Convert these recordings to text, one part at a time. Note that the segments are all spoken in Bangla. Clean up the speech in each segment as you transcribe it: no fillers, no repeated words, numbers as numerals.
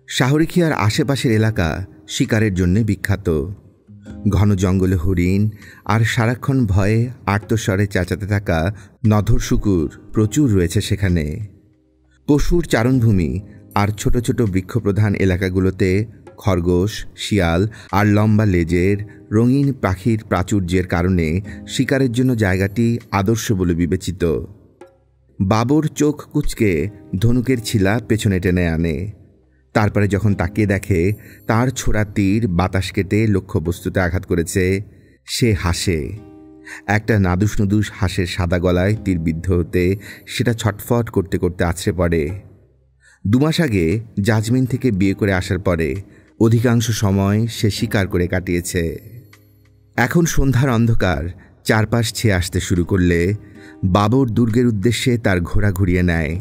শাহরিখিয়ার আশেপাশের এলাকা শিকারের জন্য বিখ্যাত। ঘন জঙ্গলে হরিণ আর সারাক্ষণ ভয়ে আর্তস্বরে চেঁচাতে থাকা নধর শুকুর প্রচুর রয়েছে সেখানে। পশুর চারণভূমি আর ছোট ছোট বৃক্ষপ্রধান এলাকাগুলোতে খরগোশ, শিয়াল আর লম্বা লেজের রঙিন পাখির প্রাচুর্যের কারণে শিকারের জন্য জায়গাটি আদর্শ বলে বিবেচিত। বাবর চোখ কুঁচকে ধনুকের ছিলা পেছনে টেনে আনে। তারপরে যখন তাকিয়ে দেখে তার ছোড়া তীর বাতাস কেটে লক্ষ্যবস্তুতে আঘাত করেছে, সে হাসে। একটা নাদুস নুদুস হাঁসের সাদা গলায় তীর বিদ্ধ হতে সেটা ছটফট করতে করতে আছড়ে পড়ে। 2 মাস আগে জাজমিন থেকে বিয়ে করে আসার পরে অধিকাংশ সময় সে শিকার করে কাটিয়েছে। এখন সন্ধ্যার অন্ধকার চারপাশ ছেয়ে আসতে শুরু করলে বাবর দুর্গের উদ্দেশ্যে তার ঘোড়া ঘুরিয়ে নেয়।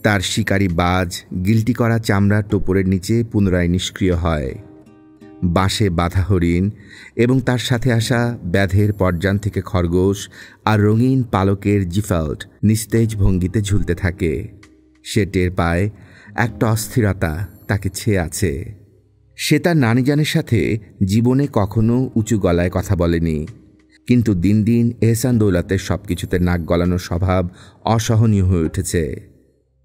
তার শিকারী বাজ গিলটি করা চামড়ার টোপরের নিচে পুনরায় নিষ্ক্রিয় হয়। বাঁশে বাঁধা হরিণ এবং তার সাথে আসা ব্যাধের পর্যান থেকে খরগোশ আর রঙিন পালকের জিফাল্ট নিস্তেজ ভঙ্গিতে ঝুলতে থাকে। সে টের পায় একটা অস্থিরতা তাকে ছেয়ে আছে। সে তার নানিজানের সাথে জীবনে কখনো উঁচু গলায় কথা বলেনি, কিন্তু দিন দিন এহসান দৌলতের সবকিছুতে নাক গলানোর স্বভাব অসহনীয় হয়ে উঠেছে।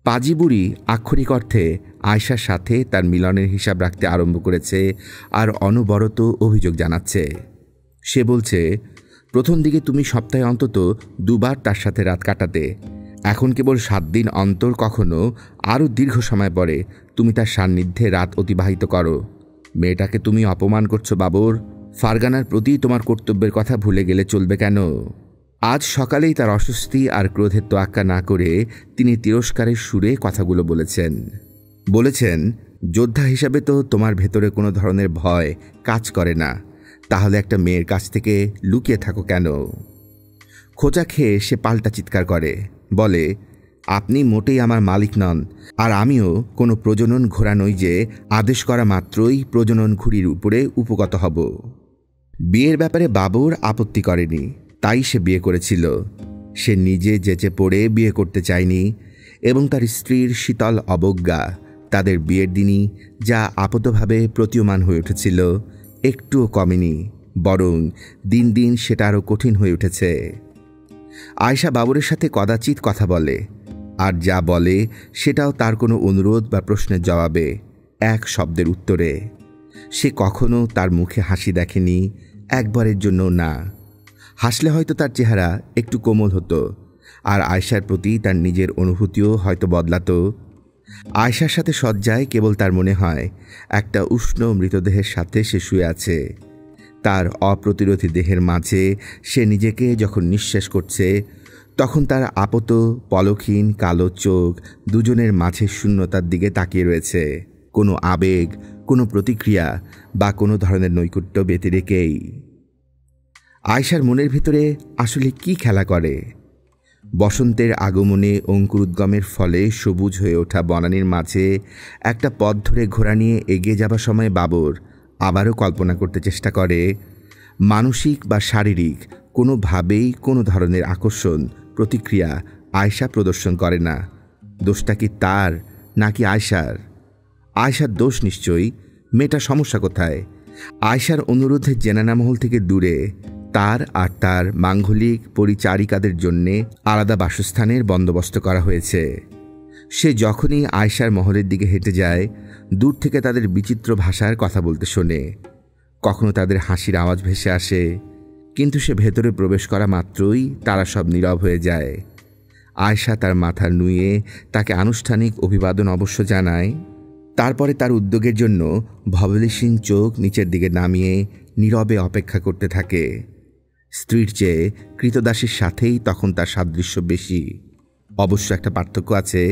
পাজি বুড়ি আক্ষরিক অর্থে আয়শার সাথে তার মিলনের হিসাব রাখতে আরম্ভ করেছে আর অনবরত অভিযোগ জানাচ্ছে। সে বলছে, প্রথম দিকে তুমি সপ্তাহে অন্তত 2 বার তার সাথে রাত কাটাতে, এখন কেবল 7 দিন অন্তর কখনো আরও দীর্ঘ সময় পরে তুমি তার সান্নিধ্যে রাত অতিবাহিত করো। মেয়েটাকে তুমি অপমান করছো বাবর। ফারগানার প্রতি তোমার কর্তব্যের কথা ভুলে গেলে চলবে কেন? আজ সকালেই তার অস্বস্তি আর ক্রোধের তোয়াক্কা না করে তিনি তিরস্কারের সুরে কথাগুলো বলেছেন, যোদ্ধা হিসাবে তো তোমার ভেতরে কোনো ধরনের ভয় কাজ করে না, তাহলে একটা মেয়ের কাছ থেকে লুকিয়ে থাকো কেন? খোঁচা খেয়ে সে পাল্টা চিৎকার করে, বলে, আপনি মোটেই আমার মালিক নন, আর আমিও কোনো প্রজনন ঘোড়া নই যে আদেশ করা মাত্রই প্রজনন ঘুড়ির উপরে উপগত হব। বিয়ের ব্যাপারে বাবর আপত্তি করেনি, তাই সে বিয়ে করেছিল। সে নিজে যেচে পড়ে বিয়ে করতে চায়নি এবং তার স্ত্রীর শীতল অবজ্ঞা তাদের বিয়ের দিনই যা আপতভাবে প্রতীয়মান হয়ে উঠেছিল একটুও কমেনি, বরং দিন দিন সেটা আরও কঠিন হয়ে উঠেছে। আয়শা বাবরের সাথে কদাচিৎ কথা বলে, আর যা বলে সেটাও তার কোনো অনুরোধ বা প্রশ্নের জবাবে, এক শব্দের উত্তরে। সে কখনো তার মুখে হাসি দেখেনি, একবারের জন্য না। হাসলে হয়তো তার চেহারা একটু কোমল হতো, আর আয়শার প্রতি তার নিজের অনুভূতিও হয়তো বদলাতো। আয়শার সাথে শয্যায় কেবল তার মনে হয় একটা উষ্ণ মৃতদেহের সাথে সে শুয়ে আছে। তার অপ্রতিরোধী দেহের মাঝে সে নিজেকে যখন নিঃশ্বাস করছে, তখন তার আপত পলকহীন কালো চোখ দুজনের মাঝে শূন্যতার দিকে তাকিয়ে রয়েছে, কোনো আবেগ, কোনো প্রতিক্রিয়া বা কোনো ধরনের নৈকট্য ব্যতিরেকেই। আয়শার মনের ভিতরে আসলে কি খেলা করে? বসন্তের আগমনে অঙ্কুরোদ্গমের ফলে সবুজ হয়ে ওঠা বনানীর মাঝে একটা পথ ধরে ঘোড়া নিয়ে এগিয়ে যাবার সময় বাবর আবারও কল্পনা করতে চেষ্টা করে, মানসিক বা শারীরিক কোনোভাবেই কোনো ধরনের আকর্ষণ প্রতিক্রিয়া আয়শা প্রদর্শন করে না। দোষটা কি তার নাকি আয়শার? আয়শার দোষ নিশ্চয়ই। মেয়েটার সমস্যা কোথায়? আয়শার অনুরোধে জেনানা মহল থেকে দূরে তার আর তার মাঙ্গলিক পরিচারিকাদের জন্যে আলাদা বাসস্থানের বন্দোবস্ত করা হয়েছে। সে যখনই আয়শার মহলের দিকে হেঁটে যায়, দূর থেকে তাদের বিচিত্র ভাষার কথা বলতে শোনে। কখনো তাদের হাসির আওয়াজ ভেসে আসে, কিন্তু সে ভেতরে প্রবেশ করা মাত্রই তারা সব নীরব হয়ে যায়। আয়শা তার মাথা নুয়ে তাকে আনুষ্ঠানিক অভিবাদন অবশ্য জানায়। তারপরে তার উদ্যোগের জন্য ভবলিসীন চোখ নিচের দিকে নামিয়ে নীরবে অপেক্ষা করতে থাকে। স্ত্রীর চেয়ে কৃতদাসীর সাথেই তখন তার সাদৃশ্য বেশি। অবশ্য একটা পার্থক্য আছে,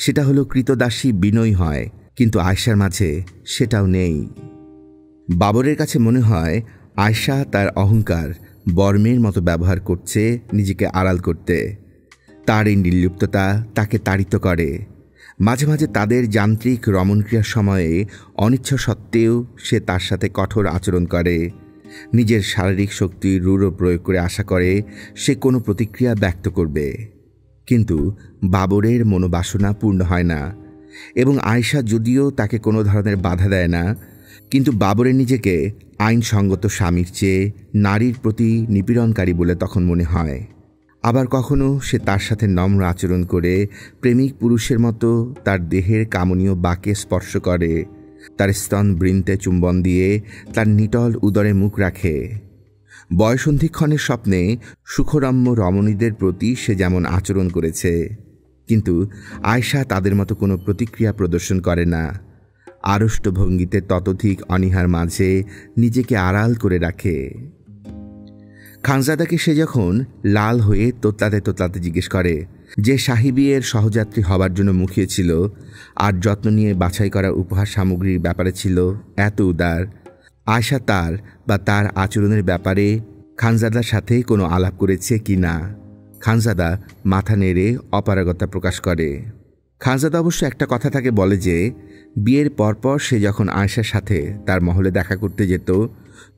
সেটা হলো কৃতদাসী বিনয়ী হয়, কিন্তু আয়শার মাঝে সেটাও নেই। বাবরের কাছে মনে হয় আয়শা তার অহংকার বর্মের মতো ব্যবহার করছে নিজেকে আড়াল করতে। তার এই নির্লিপ্ততা তাকে তাড়িত করে। মাঝে মাঝে তাদের যান্ত্রিক রমণক্রিয়ার সময়ে অনিচ্ছা সত্ত্বেও সে তার সাথে কঠোর আচরণ করে। নিজের শারীরিক শক্তির রূঢ় প্রয়োগ করে আশা করে সে কোনো প্রতিক্রিয়া ব্যক্ত করবে। কিন্তু বাবরের মনোবাসনা পূর্ণ হয় না এবং আয়েশা যদিও তাকে কোনো ধরনের বাধা দেয় না, কিন্তু বাবরের নিজেকে আইনসঙ্গত স্বামীর চেয়ে নারীর প্রতি নিপীড়নকারী বলে তখন মনে হয়। আবার কখনো সে তার সাথে নম্র আচরণ করে প্রেমিক পুরুষের মতো তার দেহের কামনীয় বাঁকে স্পর্শ করে, তার স্তন বৃন্তে চুম্বন দিয়ে তার নিটল উদরে মুখ রাখে। বয়সন্ধিক্ষণের স্বপ্নে সুখরম্য রমণীদের প্রতি সে যেমন আচরণ করেছে, কিন্তু আয়েশা তাদের মতো কোনো প্রতিক্রিয়া প্রদর্শন করে না। আড়ষ্ট ভঙ্গিতে ততোধিক অনীহার মাঝে নিজেকে আড়াল করে রাখে। খানজাদাকে সে যখন লাল হয়ে তোতলাতে তোতলাতে জিজ্ঞেস করে যে সাহিবিয়ের সহযাত্রী হবার জন্য মুখিয়েছিল আর যত্ন নিয়ে বাছাই করা উপহার সামগ্রীর ব্যাপারে ছিল এত উদার, আয়েশা তার আচরণের ব্যাপারে খানজাদার সাথে কোনো আলাপ করেছে কি না। খানজাদা মাথা নেড়ে অপারগতা প্রকাশ করে। খানজাদা অবশ্য একটা কথা তাকে বলে যে বিয়ের পরপর সে যখন আয়েশার সাথে তার মহলে দেখা করতে যেত,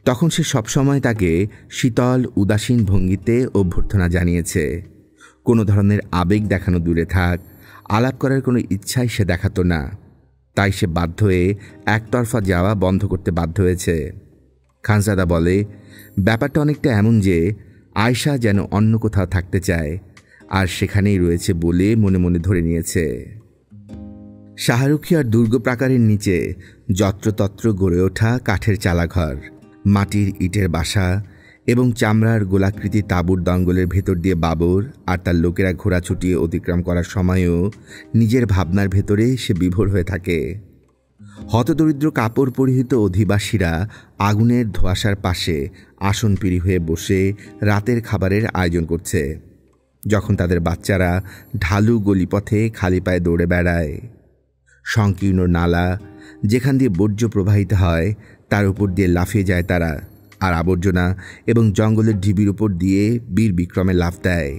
তখন সে সবসময় তাকে শীতল উদাসীন ভঙ্গিতে অভ্যর্থনা জানিয়েছে। কোনো ধরনের আবেগ দেখানো দূরে থাক, আলাপ করার কোনো ইচ্ছাই সে দেখাতো না। তাই সে বাধ্য হয়ে একতরফা যাওয়া বন্ধ করতে বাধ্য হয়েছে। খানজাদা বলে, ব্যাপারটা অনেকটা এমন যে আয়েশা যেন অন্য কোথাও থাকতে চায় আর সেখানেই রয়েছে বলে মনে মনে ধরে নিয়েছে। শাহরুখিয়ার দুর্গ প্রাকারের নিচে যত্রতত্র গড়ে ওঠা কাঠের চালাঘর, মাটির ইটের বাসা এবং চামড়ার গোলাকৃতি তাঁবুর দঙ্গলের ভেতর দিয়ে বাবর আর তার লোকেরা ঘোড়া ছুটিয়ে অতিক্রম করার সময়ও নিজের ভাবনার ভেতরে সে বিভোর হয়ে থাকে। হতদরিদ্র কাপড় পরিহিত অধিবাসীরা আগুনের ধোঁয়াশার পাশে আসনপিড়ি হয়ে বসে রাতের খাবারের আয়োজন করছে, যখন তাদের বাচ্চারা ঢালু গলিপথে খালি পায়ে দৌড়ে বেড়ায়। সংকীর্ণ নালা যেখান দিয়ে বর্জ্য প্রবাহিত হয় তার উপর দিয়ে লাফিয়ে যায় তারা, আর আবর্জনা এবং জঙ্গলের ঢিবির উপর দিয়ে বীর বিক্রমে লাফ দেয়।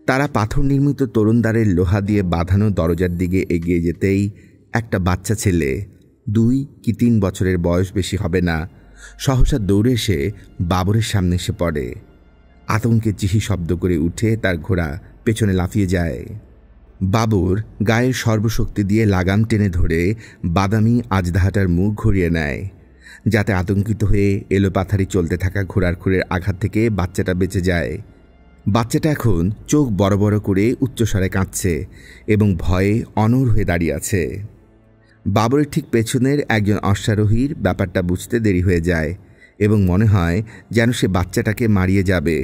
তারা পাথর নির্মিত তরুণদ্বারের লোহা দিয়ে বাঁধানো দরজার দিকে এগিয়ে যেতেই একটা বাচ্চা ছেলে, 2 কি 3 বছরের বয়স বেশি হবে না, সহসা দৌড়ে এসে বাবরের সামনে এসে পড়ে। আতঙ্কে চিহি শব্দ করে উঠে তার ঘোড়া পেছনে লাফিয়ে যায়। বাবর গায়ের সর্বশক্তি দিয়ে লাগাম টেনে ধরে বাদামি আজদাহাটার মুখ ঘুরিয়ে নেয়, যাতে আতঙ্কিত হয়ে এলোপাথারি চলতে থাকা ঘোড়ার খুরের আঘাত থেকে বাচ্চাটা বেঁচে যায়। বাচ্চাটা এখন চোখ বড় বড় করে উচ্চস্বরে কাঁদছে এবং ভয়ে অনড় হয়ে দাঁড়িয়ে আছে। বাবরের ঠিক পেছনের একজন অশ্বারোহীর ব্যাপারটা বুঝতে দেরি হয়ে যায় এবং মনে হয় যেন সে বাচ্চাটাকে মারিয়ে যাবে,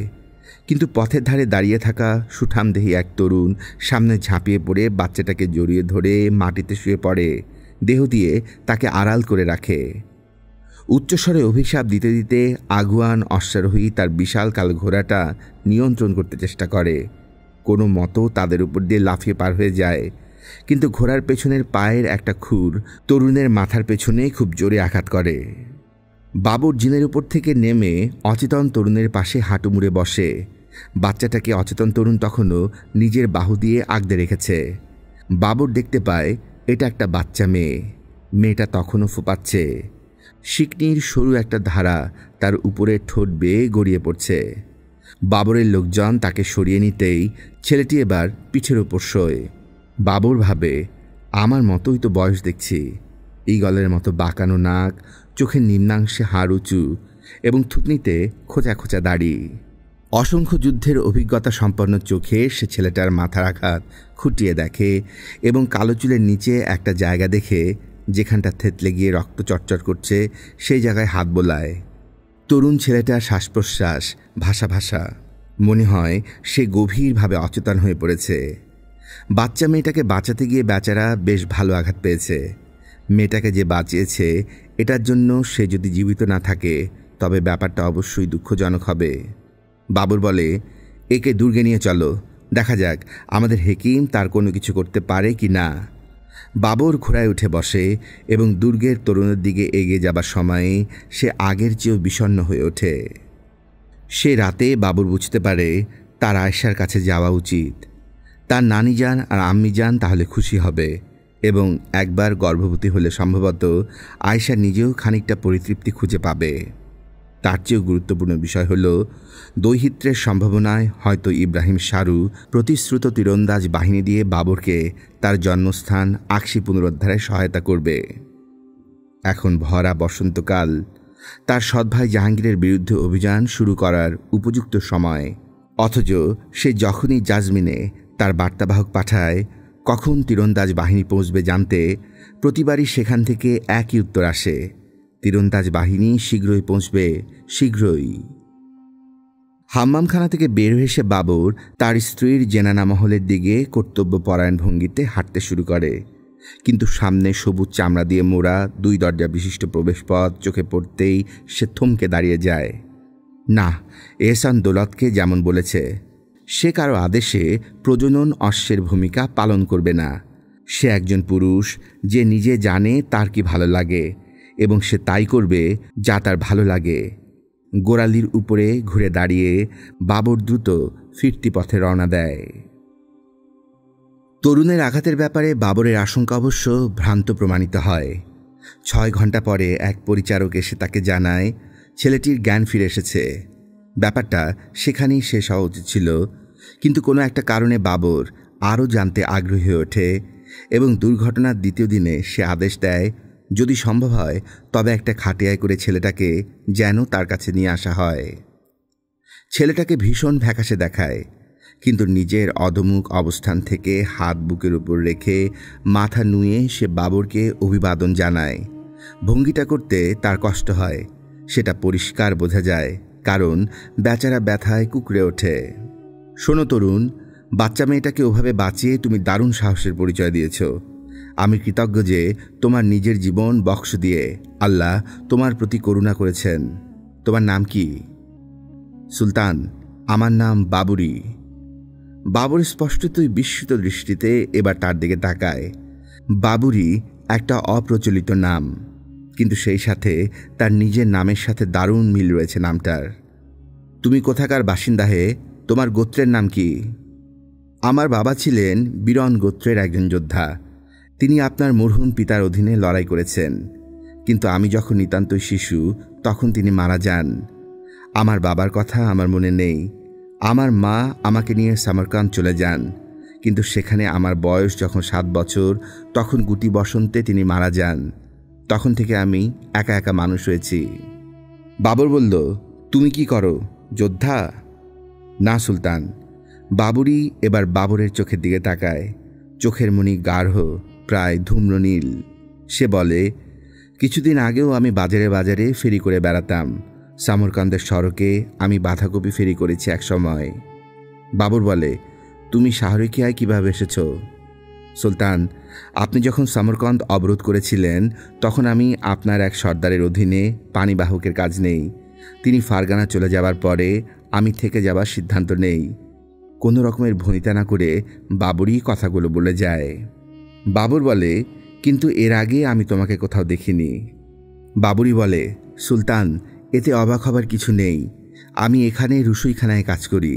কিন্তু পথের ধারে দাঁড়িয়ে থাকা সুঠামদেহী এক তরুণ সামনে ঝাঁপিয়ে পড়ে বাচ্চাটাকে জড়িয়ে ধরে মাটিতে শুয়ে পড়ে, দেহ দিয়ে তাকে আড়াল করে রাখে। উচ্চস্বরে অভিশাপ দিতে দিতে আগুয়ান অশ্বারোহী তার বিশাল কাল ঘোড়াটা নিয়ন্ত্রণ করতে চেষ্টা করে। কোনো মতো তাদের উপর দিয়ে লাফিয়ে পার হয়ে যায়, কিন্তু ঘোড়ার পেছনের পায়ের একটা খুর তরুণের মাথার পেছনে খুব জোরে আঘাত করে। বাবর জিনের উপর থেকে নেমে অচেতন তরুণের পাশে হাঁটু মুড়ে বসে। বাচ্চাটাকে অচেতন তরুণ তখনও নিজের বাহু দিয়ে আগলে রেখেছে। বাবর দেখতে পায় এটা একটা বাচ্চা মেয়ে। মেয়েটা তখনও ফোঁপাচ্ছে। শিকনির সরু একটা ধারা তার উপরে ঠোঁট বেয়ে গড়িয়ে পড়ছে। বাবরের লোকজন তাকে সরিয়ে নিতেই ছেলেটি এবার পিঠের ওপর শোয়। বাবর ভাবে, আমার মতোই তো বয়স দেখছি। ঈগলের মতো বাঁকানো নাক, চোখের নিম্নাংশে হাড় উঁচু এবং থুতনিতে খোঁচা খোঁচা দাড়ি। অসংখ্য যুদ্ধের অভিজ্ঞতা সম্পন্ন চোখে সে ছেলেটার মাথার আঘাত খুঁটিয়ে দেখে এবং কালো চুলের নিচে একটা জায়গা দেখে যেখানটা থেতলে গিয়ে রক্ত চটচট করছে সেই জায়গায় হাত বোলায়। তরুণ ছেলেটার শ্বাস প্রশ্বাস ভাসা ভাসা, মনে হয় সে গভীরভাবে অচেতন হয়ে পড়েছে। বাচ্চা মেয়েটাকে বাঁচাতে গিয়ে বেচারা বেশ ভালো আঘাত পেয়েছে। মেয়েটাকে যে বাঁচিয়েছে এটার জন্য সে যদি জীবিত না থাকে তবে ব্যাপারটা অবশ্যই দুঃখজনক হবে। বাবর বলে, একে দুর্গে নিয়ে চলো, দেখা যাক আমাদের হেকিম তার কোনো কিছু করতে পারে কি না। বাবর ঘোড়ায় উঠে বসে এবং দুর্গের তরুণের দিকে এগিয়ে যাবার সময়ে সে আগের চেয়েও বিষণ্ণ হয়ে ওঠে। সে রাতে বাবর বুঝতে পারে তার আয়েশার কাছে যাওয়া উচিত। তার নানি যান আর আম্মি যান তাহলে খুশি হবে এবং একবার গর্ভবতী হলে সম্ভবত আয়েশা নিজেও খানিকটা পরিতৃপ্তি খুঁজে পাবে। তার চেয়েও গুরুত্বপূর্ণ বিষয় হল দৌহিত্রের সম্ভাবনায় হয়তো ইব্রাহিম শারু প্রতিশ্রুত তীরন্দাজ বাহিনী দিয়ে বাবরকে তার জন্মস্থান আকশি পুনরুদ্ধারে সহায়তা করবে। এখন ভরা বসন্তকাল, তার সৎ ভাই জাহাঙ্গীরের বিরুদ্ধে অভিযান শুরু করার উপযুক্ত সময়। অথচ সে যখনই জাজমিনে তার বার্তাবাহক পাঠায় কখন তীরন্দাজ বাহিনী পৌঁছবে জানতে, প্রতিবারই সেখান থেকে একই উত্তর আসে, তীরন্দাজ বাহিনী শীঘ্রই পৌঁছবে, শীঘ্রই। হাম্মামখানা থেকে বের হয়ে এসে বাবর তার স্ত্রীর জেনানা মহলের দিকে কর্তব্যপরায়ণ ভঙ্গিতে হাঁটতে শুরু করে। কিন্তু সামনে সবুজ চামড়া দিয়ে মোড়া 2 দরজা বিশিষ্ট প্রবেশপথ চোখে পড়তেই সে থমকে দাঁড়িয়ে যায়। না, এহসান দৌলতকে যেমন বলেছে, সে কারো আদেশে প্রজনন অশ্বের ভূমিকা পালন করবে না। সে একজন পুরুষ যে নিজে জানে তার কি ভালো লাগে, এবং সে তাই করবে যা তার ভালো লাগে। গোড়ালির উপরে ঘুরে দাঁড়িয়ে বাবর দ্রুত ফিরতি পথে রওনা দেয়। তরুণের আঘাতের ব্যাপারে বাবরের আশঙ্কা অবশ্য ভ্রান্ত প্রমাণিত হয়। 6 ঘন্টা পরে এক পরিচারক এসে তাকে জানায় ছেলেটির জ্ঞান ফিরে এসেছে। ব্যাপারটা সেখানেই শেষ হওয়া উচিত ছিল, কিন্তু কোনো একটা কারণে বাবর আরও জানতে আগ্রহী হয়ে ওঠে এবং দুর্ঘটনার দ্বিতীয় দিনে সে আদেশ দেয় যদি সম্ভব হয় তবে একটা খাটিয়ায় করে ছেলেটাকে যেন তার কাছে নিয়ে আসা হয়। ছেলেটাকে ভীষণ ফ্যাকাশে দেখায়, কিন্তু নিজের অধমুখ অবস্থান থেকে হাত বুকের উপর রেখে মাথা নুয়ে সে বাবরকে অভিবাদন জানায়। ভঙ্গিটা করতে তার কষ্ট হয়, সেটা পরিষ্কার বোঝা যায়, কারণ বেচারা ব্যথায় কুকড়ে ওঠে। শোনো তরুণ, বাচ্চা মেয়েটাকে ওভাবে বাঁচিয়ে তুমি দারুণ সাহসের পরিচয় দিয়েছ। আমি কৃতজ্ঞ যে তোমার নিজের জীবন বক্স দিয়ে আল্লাহ তোমার প্রতি করুণা করেছেন। তোমার নাম কি? সুলতান, আমার নাম বাবুরি। বাবর স্পষ্টতই বিস্মিত দৃষ্টিতে এবার তার দিকে তাকায়। বাবুরি একটা অপ্রচলিত নাম, কিন্তু সেই সাথে তার নিজের নামের সাথে দারুণ মিল রয়েছে নামটার। তুমি কোথাকার বাসিন্দা হে? তোমার গোত্রের নাম কি? আমার বাবা ছিলেন বীরন গোত্রের একজন যোদ্ধা। তিনি আপনার মরহুম পিতার অধীনে লড়াই করেছেন, কিন্তু আমি যখন নিতান্তই শিশু তখন তিনি মারা যান। আমার বাবার কথা আমার মনে নেই। আমার মা আমাকে নিয়ে সামরকান্দ চলে যান, কিন্তু সেখানে আমার বয়স যখন 7 বছর তখন গুটি বসন্তে তিনি মারা যান। তখন থেকে আমি একা একা মানুষ হয়েছি। বাবর বলল, তুমি কি করো, যোদ্ধা? না সুলতান। বাবুরি এবার বাবরের চোখের দিকে তাকায়। চোখের মণি গাঢ়, প্রায় ধূম্রনীল। সে বলে, কিছুদিন আগেও আমি বাজারে বাজারে ফেরি করে বেড়াতাম। সামরকান্দের সড়কে আমি বাঁধাকপি ফেরি করেছি এক সময়। বাবর বলে, তুমি শাহরিকিয়ায় কিভাবে এসেছ? সুলতান, আপনি যখন সামরকান্দ অবরোধ করেছিলেন তখন আমি আপনার এক সর্দারের অধীনে পানিবাহকের কাজ নেই। তিনি ফারগানা চলে যাবার পরে আমি থেকে যাবার সিদ্ধান্ত নেই। কোনো রকমের ভনিতা না করে বাবরই কথাগুলো বলে যায়। বাবর বলে, কিন্তু এর আগে আমি তোমাকে কোথাও দেখিনি। বাবুরি বলে, সুলতান, এতে অবাক হবার কিছু নেই। আমি এখানে রসুইখানায় কাজ করি।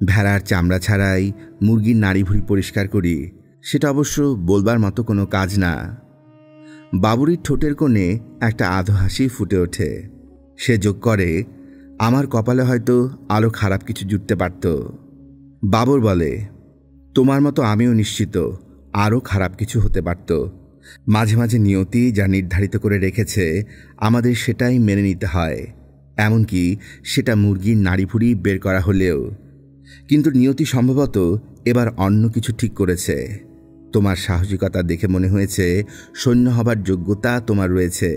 ভেড়ার চামড়া ছাড়াই মুরগির নাড়িভুড়ি পরিষ্কার করি। সেটা অবশ্য বলবার মতো কোনো কাজ না। বাবুরির ঠোঁটের কোণে একটা আধো হাসি ফুটে ওঠে। সে যোগ করে, আমার কপালে হয়তো আরও খারাপ কিছু জুটতে পারত। বাবর বলে, তোমার মতো আমিও নিশ্চিত আরও খারাপ কিছু হতে পারত। মাঝে মাঝে নিয়তি যা নির্ধারিত করে রেখেছে আমাদের সেটাই মেনে নিতে হয়, এমনকি সেটা মুরগির নাড়িভুড়ি বের করা হলেও। কিন্তু নিয়তি সম্ভবত এবার অন্য কিছু ঠিক করেছে। তোমার সাহসিকতা দেখে মনে হয়েছে সৈন্য হবার যোগ্যতা তোমার রয়েছে।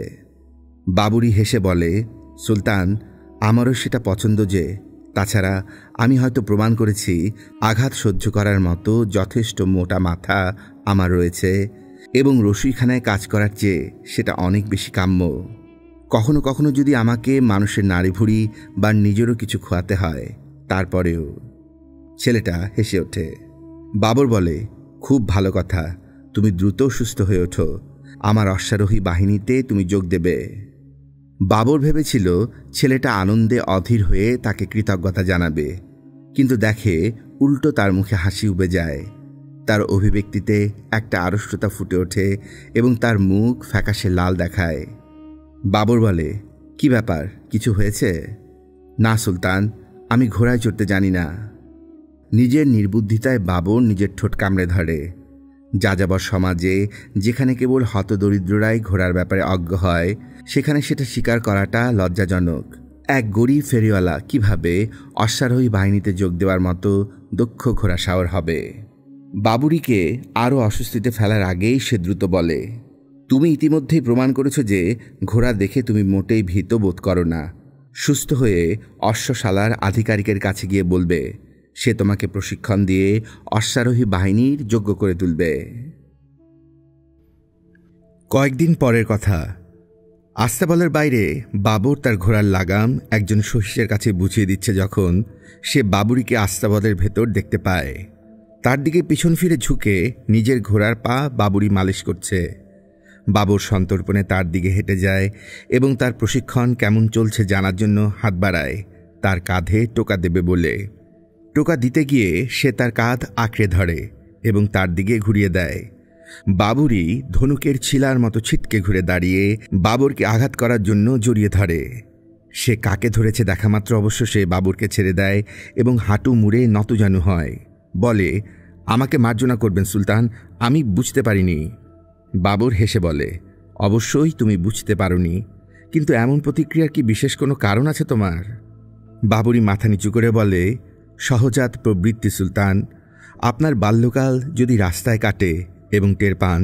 বাবুরি হেসে বলে, সুলতান, আমারও সেটা পছন্দ যে। তাছাড়া আমি হয়তো প্রমাণ করেছি আঘাত সহ্য করার মতো যথেষ্ট মোটা মাথা আমার রয়েছে, এবং রসুইখানায় কাজ করার চেয়ে সেটা অনেক বেশি কাম্য। কখনো কখনো যদি আমাকে মানুষের নাড়িভুড়ি বা নিজেরও কিছু খোয়াতে হয়, তারপরেও। ছেলেটা হেসে ওঠে। বাবর বলে, খুব ভালো কথা। তুমি দ্রুত সুস্থ হয়ে ওঠো। আমার অশ্বারোহী বাহিনীতে তুমি যোগ দেবে। বাবর ভেবেছিল ছেলেটা আনন্দে অধীর হয়ে তাকে কৃতজ্ঞতা জানাবে, কিন্তু দেখে উল্টো তার মুখে হাসি উবে যায়। তার অভিব্যক্তিতে একটা আড়ষ্টতা ফুটে ওঠে এবং তার মুখ ফ্যাকাশে লাল দেখায়। বাবর বলে, কি ব্যাপার, কিছু হয়েছে? না সুলতান, আমি ঘোড়ায় চড়তে জানি না। নিজের নির্বুদ্ধিতায় বাবর নিজের ঠোঁট কামড়ে ধরে। যাযাবর সমাজে যেখানে কেবল হতদরিদ্ররাই ঘোড়ার ব্যাপারে অজ্ঞ হয়, সেখানে সেটা স্বীকার করাটা লজ্জাজনক। এক গরিব ফেরিওয়ালা কিভাবে অশ্বারোহী বাহিনীতে যোগ দেওয়ার মতো দক্ষ ঘোড়া সাওয়ার হবে? বাবুরিকে আরও অস্বস্তিতে ফেলার আগেই সে দ্রুত বলে, তুমি ইতিমধ্যেই প্রমাণ করেছ যে ঘোড়া দেখে তুমি মোটেই ভীত বোধ করো না। সুস্থ হয়ে অশ্বশালার আধিকারিকের কাছে গিয়ে বলবে, সে তোমাকে প্রশিক্ষণ দিয়ে অশ্বারোহী বাহিনীর যোগ্য করে তুলবে। কয়েকদিন পরের কথা। আস্তাবলের বাইরে বাবর তার ঘোড়ার লাগাম একজন সহিসের কাছে বুঝিয়ে দিচ্ছে যখন সে বাবুরিকে আস্তাবলের ভেতর দেখতে পায়। তার দিকে পিছন ফিরে ঝুঁকে নিজের ঘোড়ার পা বাবুরি মালিশ করছে। বাবর সন্তর্পণে তার দিকে হেঁটে যায় এবং তার প্রশিক্ষণ কেমন চলছে জানার জন্য হাত বাড়ায়, তার কাঁধে টোকা দেবে বলে। টোকা দিতে গিয়ে সে তার কাঁধ আঁকড়ে ধরে এবং তার দিকে ঘুরিয়ে দেয়। বাবুরি ধনুকের ছিলার মতো ছিটকে ঘুরে দাঁড়িয়ে বাবরকে আঘাত করার জন্য জড়িয়ে ধরে। সে কাকে ধরেছে দেখামাত্র অবশ্য সে বাবরকে ছেড়ে দেয় এবং হাঁটু মুড়ে নতজানু হয়, বলে, আমাকে মার্জনা করবেন সুলতান, আমি বুঝতে পারিনি। বাবর হেসে বলে, অবশ্যই তুমি বুঝতে পারোনি, কিন্তু এমন প্রতিক্রিয়ার কি বিশেষ কোনো কারণ আছে তোমার? বাবুরি মাথা নিচু করে বলে, সহজাত প্রবৃত্তি সুলতান। আপনার বাল্যকাল যদি রাস্তায় কাটে এবং টের পান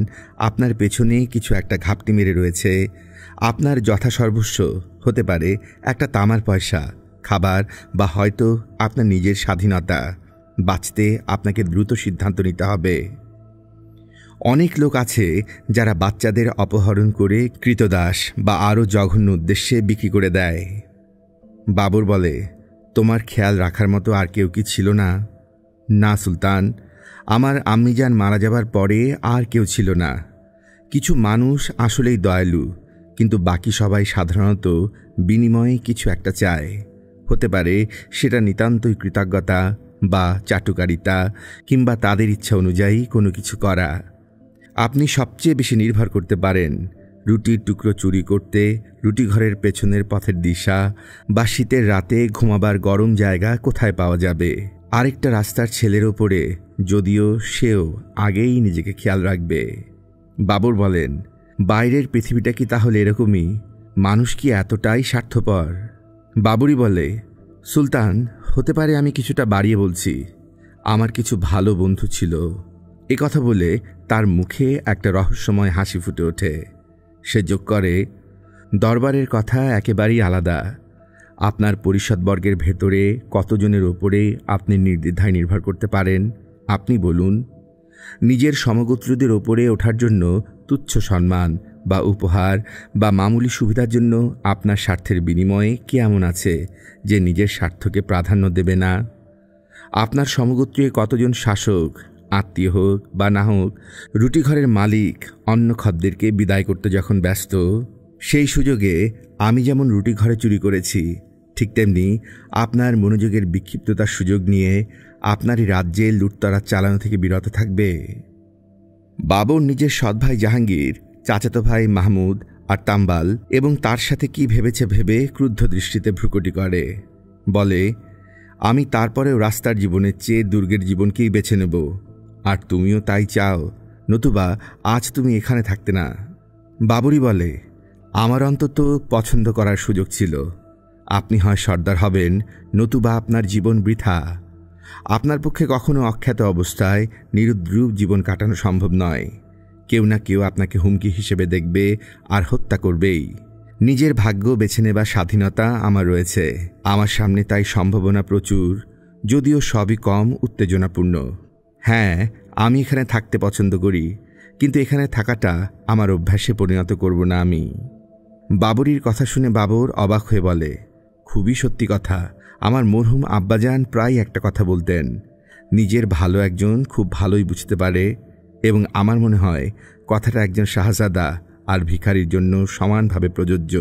আপনার পেছনে কিছু একটা ঘাপটি মেরে রয়েছে, আপনার যথাসর্বস্ব হতে পারে একটা তামার পয়সা, খাবার বা হয়তো আপনার নিজের স্বাধীনতা, বাঁচতে আপনাকে দ্রুত সিদ্ধান্ত নিতে হবে। অনেক লোক আছে যারা বাচ্চাদের অপহরণ করে কৃতদাস বা আরও জঘন্য উদ্দেশ্যে বিক্রি করে দেয়। বাবর বলে, তোমার খেয়াল রাখার মতো আর কেউ কি ছিল না? না সুলতান, আমার আম্মিজান মারা যাবার পরে আর কেউ ছিল না। কিছু মানুষ আসলেই দয়ালু, কিন্তু বাকি সবাই সাধারণত বিনিময়ে কিছু একটা চায়। হতে পারে সেটা নিতান্তই কৃতজ্ঞতা বা চাটুকারিতা, কিংবা তাদের ইচ্ছা অনুযায়ী কোনো কিছু করা। আপনি সবচেয়ে বেশি নির্ভর করতে পারেন রুটির টুকরো চুরি করতে, রুটি ঘরের পেছনের পথের দিশা, বা শীতের রাতে ঘুমাবার গরম জায়গা কোথায় পাওয়া যাবে আরেকটা রাস্তার ছেলের ওপরে, যদিও সেও আগেই নিজেকে খেয়াল রাখবে। বাবর বলেন, বাইরের পৃথিবীটা কি তাহলে এরকমই? মানুষ কি এতটাই স্বার্থপর? বাবুরি বলে, সুলতান, হতে পারে আমি কিছুটা বাড়িয়ে বলছি। আমার কিছু ভালো বন্ধু ছিল। এ কথা বলে তার মুখে একটা রহস্যময় হাসি ফুটে ওঠে। সে যোগ করে, দরবারের কথা একেবারেই আলাদা। আপনার পরিষদবর্গের ভেতরে কতজনের ওপরে আপনি নির্দ্বিধায় নির্ভর করতে পারেন আপনি বলুন? নিজের সমগোত্রদের ওপরে ওঠার জন্য তুচ্ছ সম্মান বা উপহার বা মামুলি সুবিধার জন্য আপনার স্বার্থের বিনিময়ে কে এমন আছে যে নিজের স্বার্থকে প্রাধান্য দেবে না? আপনার সমগোত্রীয় কতজন শাসক, আত্মীয় হোক বা না হোক, রুটিঘরের মালিক অন্য খদ্দেরকে বিদায় করতে যখন ব্যস্ত, সেই সুযোগে আমি যেমন রুটি ঘরে চুরি করেছি, ঠিক তেমনি আপনার মনোযোগের বিক্ষিপ্ততার সুযোগ নিয়ে আপনারই রাজ্যে লুটতরা চালানো থেকে বিরত থাকবে। বাবর নিজের সৎ ভাই জাহাঙ্গীর, চাচাতো ভাই মাহমুদ আর তাম্বাল এবং তার সাথে কি ভেবেছে ভেবে ক্রুদ্ধ দৃষ্টিতে ভ্রুকুটি করে। বলে, আমি তারপরেও রাস্তার জীবনের চেয়ে দুর্গের জীবনকেই বেছে নেব, আর তুমিও তাই চাও, নতুবা আজ তুমি এখানে থাকতে না। বাবুরি বলে, আমার অন্তত পছন্দ করার সুযোগ ছিল। আপনি হয় সর্দার হবেন, নতুবা আপনার জীবন বৃথা। আপনার পক্ষে কখনো অখ্যাত অবস্থায় নিরুদ্রূপ জীবন কাটানো সম্ভব নয়। কেউ না কেউ আপনাকে হুমকি হিসেবে দেখবে আর হত্যা করবেই। নিজের ভাগ্য বেছে নেবার স্বাধীনতা আমার রয়েছে। আমার সামনে তাই সম্ভাবনা প্রচুর, যদিও সবই কম উত্তেজনাপূর্ণ। হ্যাঁ, আমি এখানে থাকতে পছন্দ করি, কিন্তু এখানে থাকাটা আমার অভ্যাসে পরিণত করব না আমি। বাবরির কথা শুনে বাবর অবাক হয়ে বলে, খুবই সত্যি কথা। আমার মরহুম আব্বাজান প্রায় একটা কথা বলতেন, নিজের ভালো একজন খুব ভালোই বুঝতে পারে, এবং আমার মনে হয় কথাটা একজন শাহজাদা আর ভিখারির জন্য সমানভাবে প্রযোজ্য।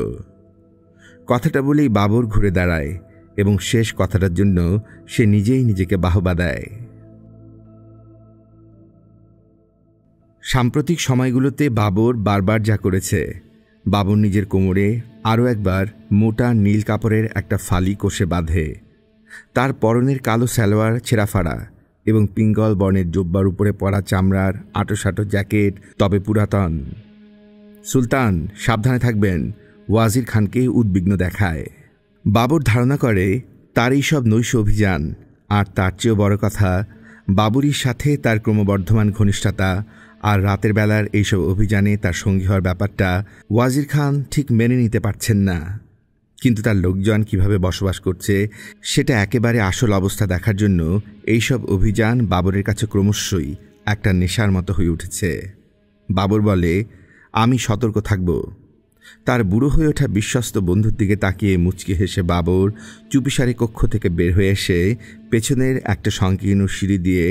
কথাটা বলেই বাবর ঘুরে দাঁড়ায় এবং শেষ কথাটার জন্য সে নিজেই নিজেকে বাহবা দেয়। সাম্প্রতিক সময়গুলোতে বাবর বারবার যা করেছে, বাবর নিজের কোমরে আরও একবার মোটা নীল কাপড়ের একটা ফালি কষে বাঁধে। তার পরনের কালো সালোয়ার ছেঁড়াফাড়া এবং পিঙ্গল বর্ণের জোব্বার উপরে পরা চামড়ার আঁটোসাঁটো জ্যাকেট তবে পুরাতন। সুলতান, সাবধানে থাকবেন, ওয়াজির খানকে উদ্বিগ্ন দেখায়। বাবর ধারণা করে তার এইসব নৈশ অভিযান, আর তার চেয়েও বড় কথা বাবুরির সাথে তার ক্রমবর্ধমান ঘনিষ্ঠতা আর রাতের বেলার এইসব অভিযানে তার সঙ্গী হওয়ার ব্যাপারটা ওয়াজির খান ঠিক মেনে নিতে পারছেন না। কিন্তু তার লোকজন কিভাবে বসবাস করছে সেটা একেবারে আসল অবস্থা দেখার জন্য এইসব অভিযান বাবরের কাছে ক্রমশই একটা নেশার মতো হয়ে উঠেছে। বাবর বলে, আমি সতর্ক থাকব। তার বুড়ো হয়ে ওঠা বিশ্বস্ত বন্ধুর দিকে তাকিয়ে মুচকি হেসে বাবর চুপিসারে কক্ষ থেকে বের হয়ে এসে পেছনের একটা সংকীর্ণ সিঁড়ি দিয়ে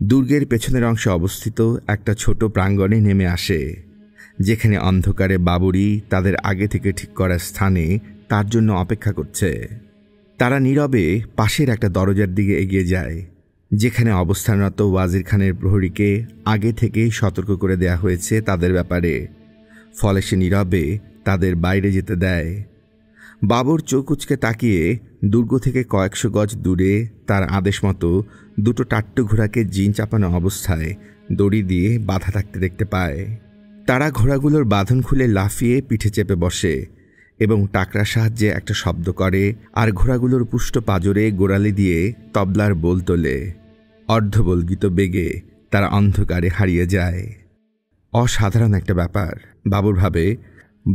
দুর্গের পেছনের অংশে অবস্থিত একটা ছোট প্রাঙ্গণে নেমে আসে, যেখানে অন্ধকারে বাবরই তাদের আগে থেকে ঠিক করা স্থানে তার জন্য অপেক্ষা করছে। তারা নীরবে পাশের একটা দরজার দিকে এগিয়ে যায়, যেখানে অবস্থানরত ওয়াজির খানের প্রহরীকে আগে থেকেই সতর্ক করে দেয়া হয়েছে তাদের ব্যাপারে, ফলে সে নীরবে তাদের বাইরে যেতে দেয়। বাবর চৌকুচকে তাকিয়ে দুর্গ থেকে কয়েকশো গজ দূরে তার আদেশ মতো দুটো টাট্টু ঘোড়াকে জিন চাপানো অবস্থায় দড়ি দিয়ে বাঁধা থাকতে দেখতে পায়। তারা ঘোড়াগুলোর বাঁধন খুলে লাফিয়ে পিঠে চেপে বসে এবং টাকরার সাহায্যে একটা শব্দ করে, আর ঘোড়াগুলোর পুষ্ট পাজরে গোড়ালি দিয়ে তবলার বোল তোলে। অর্ধবল্গিত বেগে তারা অন্ধকারে হারিয়ে যায়। অসাধারণ একটা ব্যাপার। বাবর ভাবে,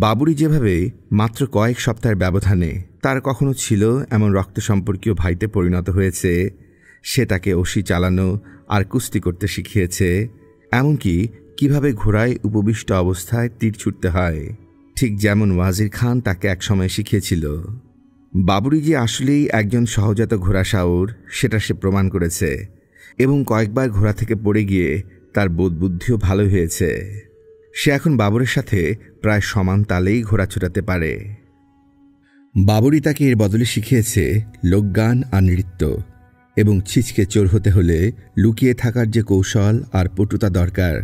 বাবুরি যেভাবে মাত্র কয়েক সপ্তাহের ব্যবধানে তার কখনো ছিল এমন রক্ত সম্পর্কীয় ভাইতে পরিণত হয়েছে, সে তাকে অসি চালানো আর কুস্তি করতে শিখিয়েছে, এমনকি কিভাবে ঘোড়ায় উপবিষ্ট অবস্থায় তীর ছুটতে হয়, ঠিক যেমন ওয়াজির খান তাকে একসময় শিখিয়েছিল। বাবুরি যে আসলেই একজন সহজাত ঘোড়া সাউর সেটা সে প্রমাণ করেছে, এবং কয়েকবার ঘোড়া থেকে পড়ে গিয়ে তার বোধবুদ্ধিও ভালো হয়েছে। সে এখন বাবরের সাথে প্রায় সমান তালেই ঘোড়া ছোটাতে পারে। বাবরই তাকে এর বদলে শিখিয়েছে লোকগান আর নৃত্য, এবং ছিচকে চোর হতে হলে লুকিয়ে থাকার যে কৌশল আর পটুতা দরকার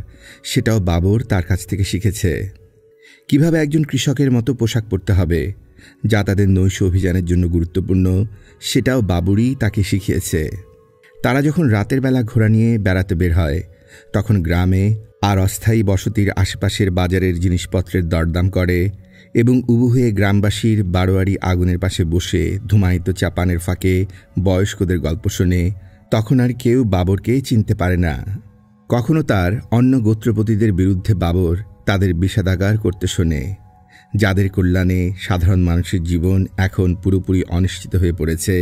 সেটাও বাবর তার কাছ থেকে শিখেছে। কিভাবে একজন কৃষকের মতো পোশাক পরতে হবে, যা তাদের নৈশ অভিযানের জন্য গুরুত্বপূর্ণ, সেটাও বাবরই তাকে শিখিয়েছে। তারা যখন রাতের বেলা ঘোড়া নিয়ে বেড়াতে বের হয়, তখন গ্রামে আর অস্থায়ী বসতির আশেপাশের বাজারের জিনিসপত্রের দরদাম করে এবং উবু হয়ে গ্রামবাসীর বারোয়ারি আগুনের পাশে বসে ধুমায়িত চাপানের ফাঁকে বয়স্কদের গল্প শোনে, তখন আর কেউ বাবরকে চিনতে পারে না। কখনো তার অন্য গোত্রপতিদের বিরুদ্ধে বাবর তাদের বিষাদাগার করতে শোনে, যাদের কল্যাণে সাধারণ মানুষের জীবন এখন পুরোপুরি অনিশ্চিত হয়ে পড়েছে,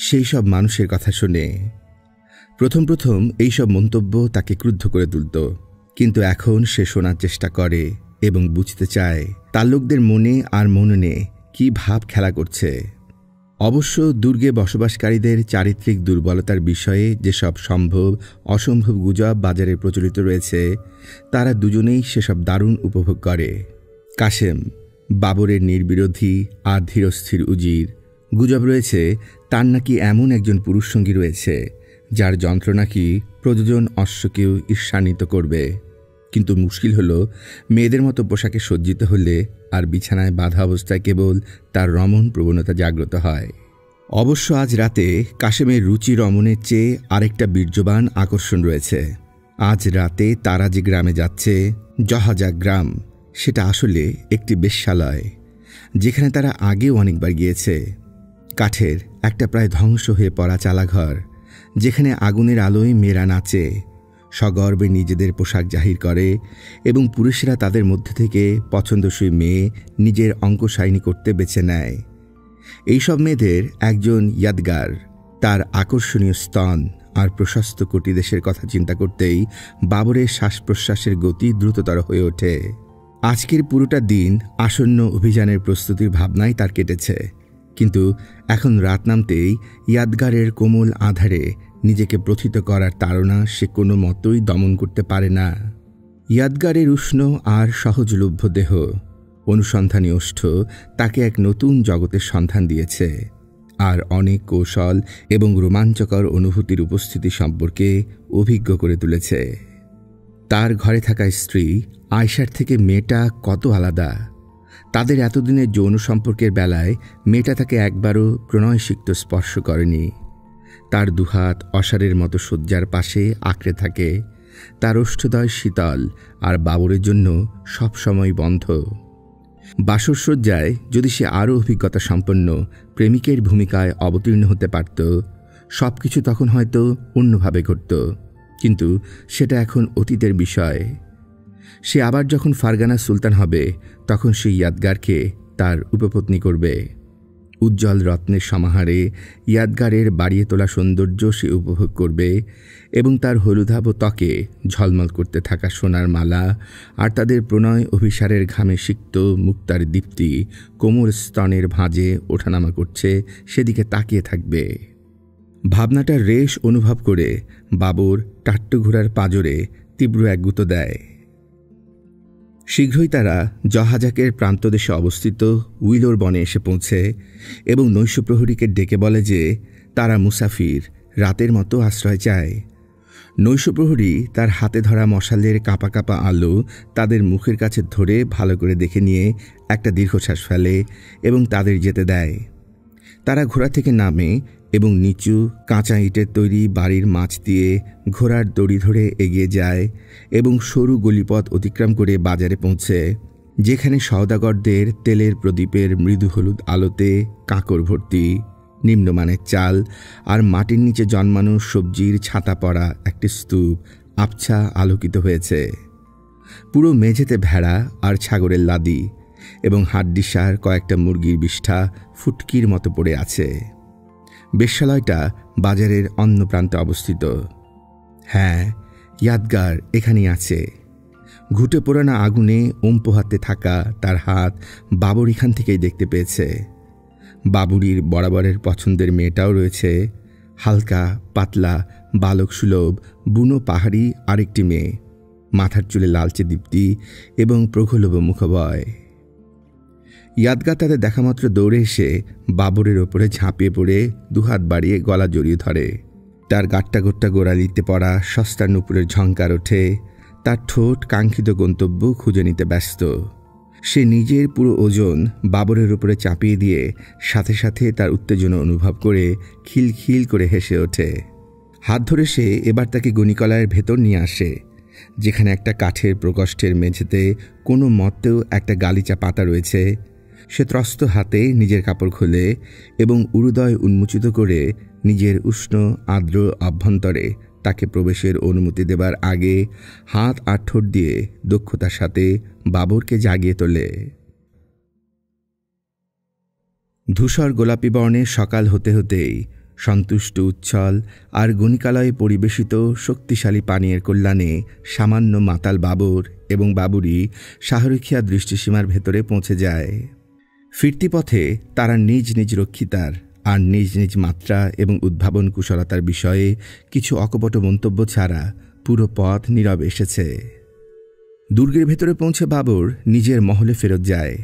সেই সব মানুষের কথা শোনে। প্রথম প্রথম এইসব মন্তব্য তাকে ক্রুদ্ধ করে তুলত, কিন্তু এখন সে শোনার চেষ্টা করে এবং বুঝতে চায় তার লোকদের মনে আর মননে কি ভাব খেলা করছে। অবশ্য দুর্গে বসবাসকারীদের চারিত্রিক দুর্বলতার বিষয়ে যেসব সম্ভব অসম্ভব গুজব বাজারে প্রচলিত রয়েছে, তারা দুজনেই সেসব দারুণ উপভোগ করে। কাশেম, বাবরের নির্বিরোধী আর ধীরস্থির উজির, গুজব রয়েছে তার নাকি এমন একজন পুরুষ সঙ্গী রয়েছে যার যন্ত্র নাকি প্রযোজন অশ্বকেও ঈর্ষান্বিত করবে। কিন্তু মুশকিল হলো, মেয়েদের মতো পোশাকে সজ্জিত হলে আর বিছানায় বাঁধা অবস্থায় কেবল তার রমণ প্রবণতা জাগ্রত হয়। অবশ্য আজ রাতে কাশেমের রুচি রমণের চেয়ে আরেকটা বীর্যবান আকর্ষণ রয়েছে। আজ রাতে তারা যে গ্রামে যাচ্ছে, জহাজা গ্রাম, সেটা আসলে একটি বেশ্যালয়, যেখানে তারা আগেও অনেকবার গিয়েছে। কাঠের একটা প্রায় ধ্বংস হয়ে পড়া চালাঘর, যেখানে আগুনের আলোয় মেয়েরা নাচে, সগর্বে নিজেদের পোশাক জাহির করে এবং পুরুষেরা তাদের মধ্যে থেকে পছন্দসই মেয়ে নিজের অঙ্কশায়নী করতে বেছে নেয়। এইসব মেয়েদের একজন ইয়াদগার, তার আকর্ষণীয় স্তন আর প্রশস্ত কোটিদেশের কথা চিন্তা করতেই বাবরের শ্বাস প্রশ্বাসের গতি দ্রুততর হয়ে ওঠে। আজকের পুরোটা দিন আসন্ন অভিযানের প্রস্তুতির ভাবনায় তার কেটেছে, কিন্তু এখন রাত নামতেই ইয়াদগারের কোমল আধারে নিজেকে প্রথিত করার তাড়না সে কোনো মতোই দমন করতে পারে না। ইয়াদগারের উষ্ণ আর সহজলভ্য দেহ, অনুসন্ধানী ওষ্ঠ তাকে এক নতুন জগতের সন্ধান দিয়েছে, আর অনেক কৌশল এবং রোমাঞ্চকর অনুভূতির উপস্থিতি সম্পর্কে অভিজ্ঞ করে তুলেছে। তার ঘরে থাকা স্ত্রী আয়শার থেকে মেয়েটা কত আলাদা, তাদের এতদিনের যৌন সম্পর্কের বেলায় মেয়েটা তাকে একবারও প্রণয়সিক্ত স্পর্শ করেনি। তার দুহাত অসারের মতো শয্যার পাশে আঁকড়ে থাকে, তার ওষ্ঠদ্বয় শীতল আর বাবরের জন্য সবসময় বন্ধ। বাসরসজ্জায় যদি সে আরও অভিজ্ঞতা সম্পন্ন প্রেমিকের ভূমিকায় অবতীর্ণ হতে পারত, সব কিছু তখন হয়তো অন্যভাবে ঘটত, কিন্তু সেটা এখন অতীতের বিষয়। সে আবার যখন ফারগানা সুলতান হবে, তখন সে ইয়াদগারকে তার উপপত্নী করবে। উজ্জ্বল রত্নের সমাহারে ইয়াদগারের বাড়িয়ে তোলা সৌন্দর্য সে উপভোগ করবে এবং তার হলুদাভ ত্বকে ঝলমল করতে থাকা সোনার মালা আর তাদের প্রণয় অভিসারের ঘামে সিক্ত মুক্তার দীপ্তি কোমর স্তনের ভাঁজে ওঠানামা করছে সেদিকে তাকিয়ে থাকবে। ভাবনাটার রেশ অনুভব করে বাবর টাট্টু ঘোড়ার পাঁজরে তীব্র এক গুঁতো দেয়। শীঘ্রই তারা জহাজাকের প্রান্তদেশে অবস্থিত উইলোর বনে এসে পৌঁছে এবং নৈশপ্রহরীকে ডেকে বলে যে তারা মুসাফির, রাতের মতো আশ্রয় চায়। নৈশপ্রহরী তার হাতে ধরা মশালের কাঁপা কাঁপা আলো তাদের মুখের কাছে ধরে ভালো করে দেখে নিয়ে একটা দীর্ঘশ্বাস ফেলে এবং তাদের যেতে দেয়। তারা ঘোড়া থেকে নামে এবং নিচু কাঁচা ইটের তৈরি বাড়ির মাছ দিয়ে ঘোড়ার দড়ি ধরে এগিয়ে যায় এবং সরু গলিপথ অতিক্রম করে বাজারে পৌঁছে, যেখানে সওদাগরদের তেলের প্রদীপের মৃদু হলুদ আলোতে কাঁকর ভর্তি, নিম্নমানের চাল আর মাটির নিচে জন্মানো সবজির ছাতা পড়া একটি স্তূপ আবছা আলোকিত হয়েছে। পুরো মেঝেতে ভেড়া আর ছাগলের লাদি এবং হাড্ডিসার কয়েকটা মুরগির বিষ্ঠা ফুটকির মতো পড়ে আছে। বেশ্যালয়টা বাজারের অন্য প্রান্তে অবস্থিত। হ্যাঁ, ইয়াদগার এখানেই আছে। ঘুটে পোড়ানো আগুনে পোহাতে থাকা তার হাত বাবর এখান থেকেই দেখতে পেয়েছে। বাবুরির বরাবরের পছন্দের মেয়েটাও রয়েছে, হালকা পাতলা বালক সুলভ বুনো পাহাড়ি আরেকটি মেয়ে, মাথার চুলে লালচে দীপ্তি এবং প্রগল্ভ মুখবয়। ইয়াদগার তাদের দেখামাত্র দৌড়ে এসে বাবরের ওপরে ঝাঁপিয়ে পড়ে দুহাত বাড়িয়ে গলা জড়িয়ে ধরে। তার গাট্টা গোট্টা গোড়ালিতে পড়া সস্তা নুপুরের ঝংকার ওঠে। তার ঠোঁট কাঙ্ক্ষিত গন্তব্য খুঁজে নিতে ব্যস্ত। সে নিজের পুরো ওজন বাবরের উপরে চাপিয়ে দিয়ে সাথে সাথে তার উত্তেজনা অনুভব করে খিলখিল করে হেসে ওঠে। হাত ধরে সে এবার তাকে গণিকলায়ের ভেতর নিয়ে আসে, যেখানে একটা কাঠের প্রকোষ্ঠের মেঝেতে কোনো মতেও একটা গালিচা পাতা রয়েছে। সে ত্রস্ত হাতে নিজের কাপড় খোলে এবং উরুদয় উন্মোচিত করে নিজের উষ্ণ আর্দ্র অভ্যন্তরে তাকে প্রবেশের অনুমতি দেবার আগে হাত আর ঠোঁট দিয়ে দক্ষতার সাথে বাবরকে জাগিয়ে তোলে। ধূসর গোলাপি বর্ণের সকাল হতে হতেই সন্তুষ্ট উচ্ছল আর গণিকালয়ে পরিবেশিত শক্তিশালী পানীয়ের কল্যাণে সামান্য মাতাল বাবর এবং বাবুরি শাহরুখিয়া দৃষ্টিসীমার ভেতরে পৌঁছে যায়। ফিরতি পথে তারা নিজ নিজ রক্ষিতার আর নিজ নিজ মাত্রা এবং উদ্ভাবন কুশলতার বিষয়ে কিছু অকপট মন্তব্য ছাড়া পুরো পথ নীরব এসেছে। দুর্গের ভেতরে পৌঁছে বাবর নিজের মহলে ফেরত যায়।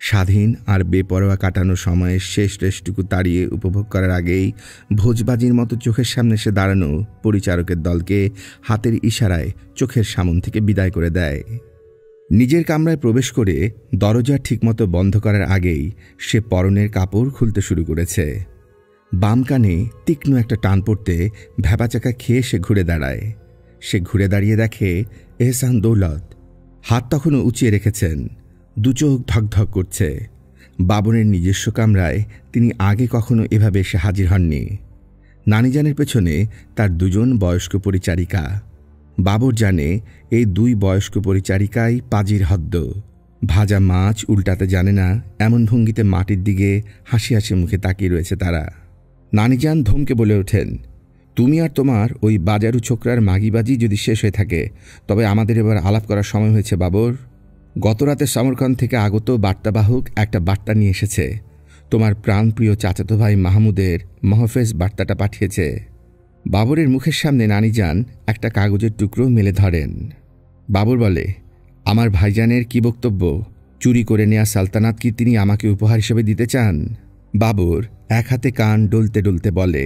স্বাধীন আর বেপরোয়া কাটানোর সময়ের শেষ রেশটুকু তাড়িয়ে উপভোগ করার আগেই ভোজবাজির মতো চোখের সামনে এসে দাঁড়ানো পরিচারকের দলকে হাতের ইশারায় চোখের সামন থেকে বিদায় করে দেয়। নিজের কামরায় প্রবেশ করে দরজা ঠিকমতো বন্ধ করার আগেই সে পরনের কাপড় খুলতে শুরু করেছে। বাম কানে তীক্ষ্ণ একটা টান পড়তে ভ্যাবাচাকা খেয়ে সে ঘুরে দাঁড়ায়। সে ঘুরে দাঁড়িয়ে দেখে এহসান দৌলত হাত তখনও উঁচিয়ে রেখেছেন, দুচোখ ধকধক করছে। বাবরের নিজস্ব কামরায় তিনি আগে কখনো এভাবে এসে হাজির হননি। নানিজানের পেছনে তার দুজন বয়স্ক পরিচারিকা। বাবর জানে এই দুই বয়স্ক পরিচারিকাই পাজির হদ্দ। ভাজা মাছ উল্টাতে জানে না এমন ভঙ্গিতে মাটির দিকে হাসি হাসি মুখে তাকিয়ে রয়েছে তারা। নানিজান ধমকে বলে ওঠেন, তুমি আর তোমার ওই বাজারু ছোকরার মাগিবাজি যদি শেষ হয়ে থাকে, তবে আমাদের এবার আলাপ করার সময় হয়েছে বাবর। গতরাতে সমরকন্দ থেকে আগত বার্তাবাহক একটা বার্তা নিয়ে এসেছে। তোমার প্রাণপ্রিয় চাচাতো ভাই মাহমুদের মহফেজ বার্তাটা পাঠিয়েছে। বাবরের মুখের সামনে নানিজান একটা কাগজের টুকরো মেলে ধরেন। বাবর বলে, আমার ভাইজানের কি বক্তব্য? চুরি করে নেওয়া সালতানাত কি তিনি আমাকে উপহার হিসেবে দিতে চান? বাবর এক হাতে কান ডলতে ডলতে বলে,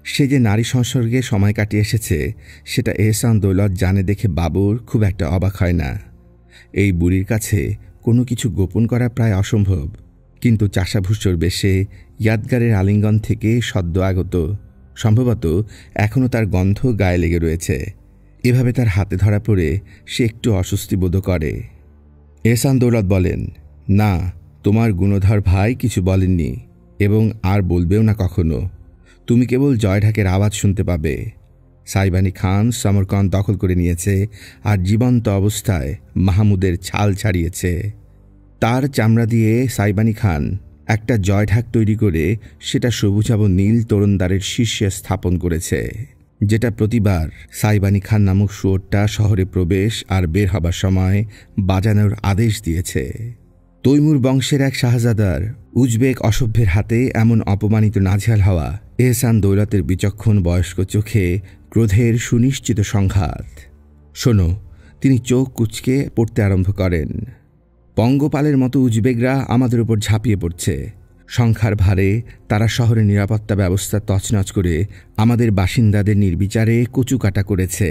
সে যে নারী সংসর্গে সময় কাটিয়ে এসেছে সেটা এহসান দৌলত জানে দেখে বাবর খুব একটা অবাক হয় না। এই বুড়ির কাছে কোনো কিছু গোপন করা প্রায় অসম্ভব, কিন্তু চাষাভুষোর বেশে ইয়াদগারের আলিঙ্গন থেকে সদ্য আগত, সম্ভবত এখনও তার গন্ধ গায়ে লেগে রয়েছে। এভাবে তার হাতে ধরা পড়ে সে একটু অস্বস্তি বোধ করে। এহসান দৌলত বলেন, না, তোমার গুণধর ভাই কিছু বলেননি এবং আর বলবেও না কখনো। তুমি কেবল জয়ঢাকের আওয়াজ শুনতে পাবে। সাইবানি খান সমরকন্দ দখল করে নিয়েছে আর জীবন্ত অবস্থায় মাহমুদের ছাল ছাড়িয়েছে। তার চামড়া দিয়ে সাইবানি খান একটা জয়ঢাক তৈরি করে সেটা সবুজাব নীল তোরণদ্বারের শীর্ষে স্থাপন করেছে, যেটা প্রতিবার সাইবানি খান নামক শুয়োরটা শহরে প্রবেশ আর বের হবার সময় বাজানোর আদেশ দিয়েছে। তৈমুর বংশের এক শাহজাদার উজবেক অসভ্যের হাতে এমন অপমানিত নাজেহাল হওয়া এহসান দৌলতের বিচক্ষণ বয়স্ক চোখে ক্রোধের সুনিশ্চিত সংঘাত। শোনো, তিনি চোখ কুঁচকে পড়তে আরম্ভ করেন। পঙ্গপালের মতো উজবেকরা আমাদের উপর ঝাঁপিয়ে পড়ছে। সংখ্যার ভারে তারা শহরের নিরাপত্তা ব্যবস্থা তছনছ করে আমাদের বাসিন্দাদের নির্বিচারে কচুকাটা করেছে।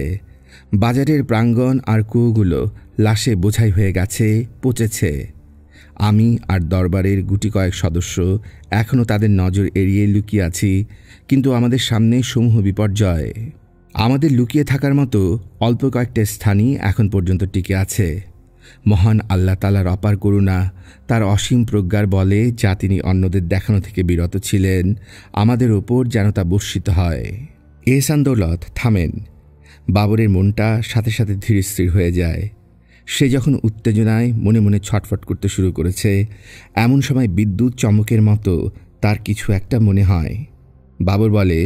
বাজারের প্রাঙ্গণ আর কুয়োগুলো লাশে বোঝাই হয়ে গেছে, পচেছে। আমি আর দরবারের গুটি কয়েক সদস্য এখনও তাদের নজর এড়িয়ে লুকিয়ে আছি, কিন্তু আমাদের সামনে সমূহ বিপর্যয়। আমাদের লুকিয়ে থাকার মতো অল্প কয়েকটা স্থানই এখন পর্যন্ত টিকে আছে। মহান আল্লাহ তাআলার অপার করুণা, তার অসীম প্রজ্ঞার বলে যা তিনি অন্যদের দেখানো থেকে বিরত ছিলেন, আমাদের ওপর যেন তা বর্ষিত হয়। এহসান দৌলত থামেন। বাবরের মনটা সাথে সাথে ধীর স্থির হয়ে যায়। সে যখন উত্তেজনায় মনে মনে ছটফট করতে শুরু করেছে, এমন সময় বিদ্যুৎ চমকের মতো তার কিছু একটা মনে হয়। বাবর বলে,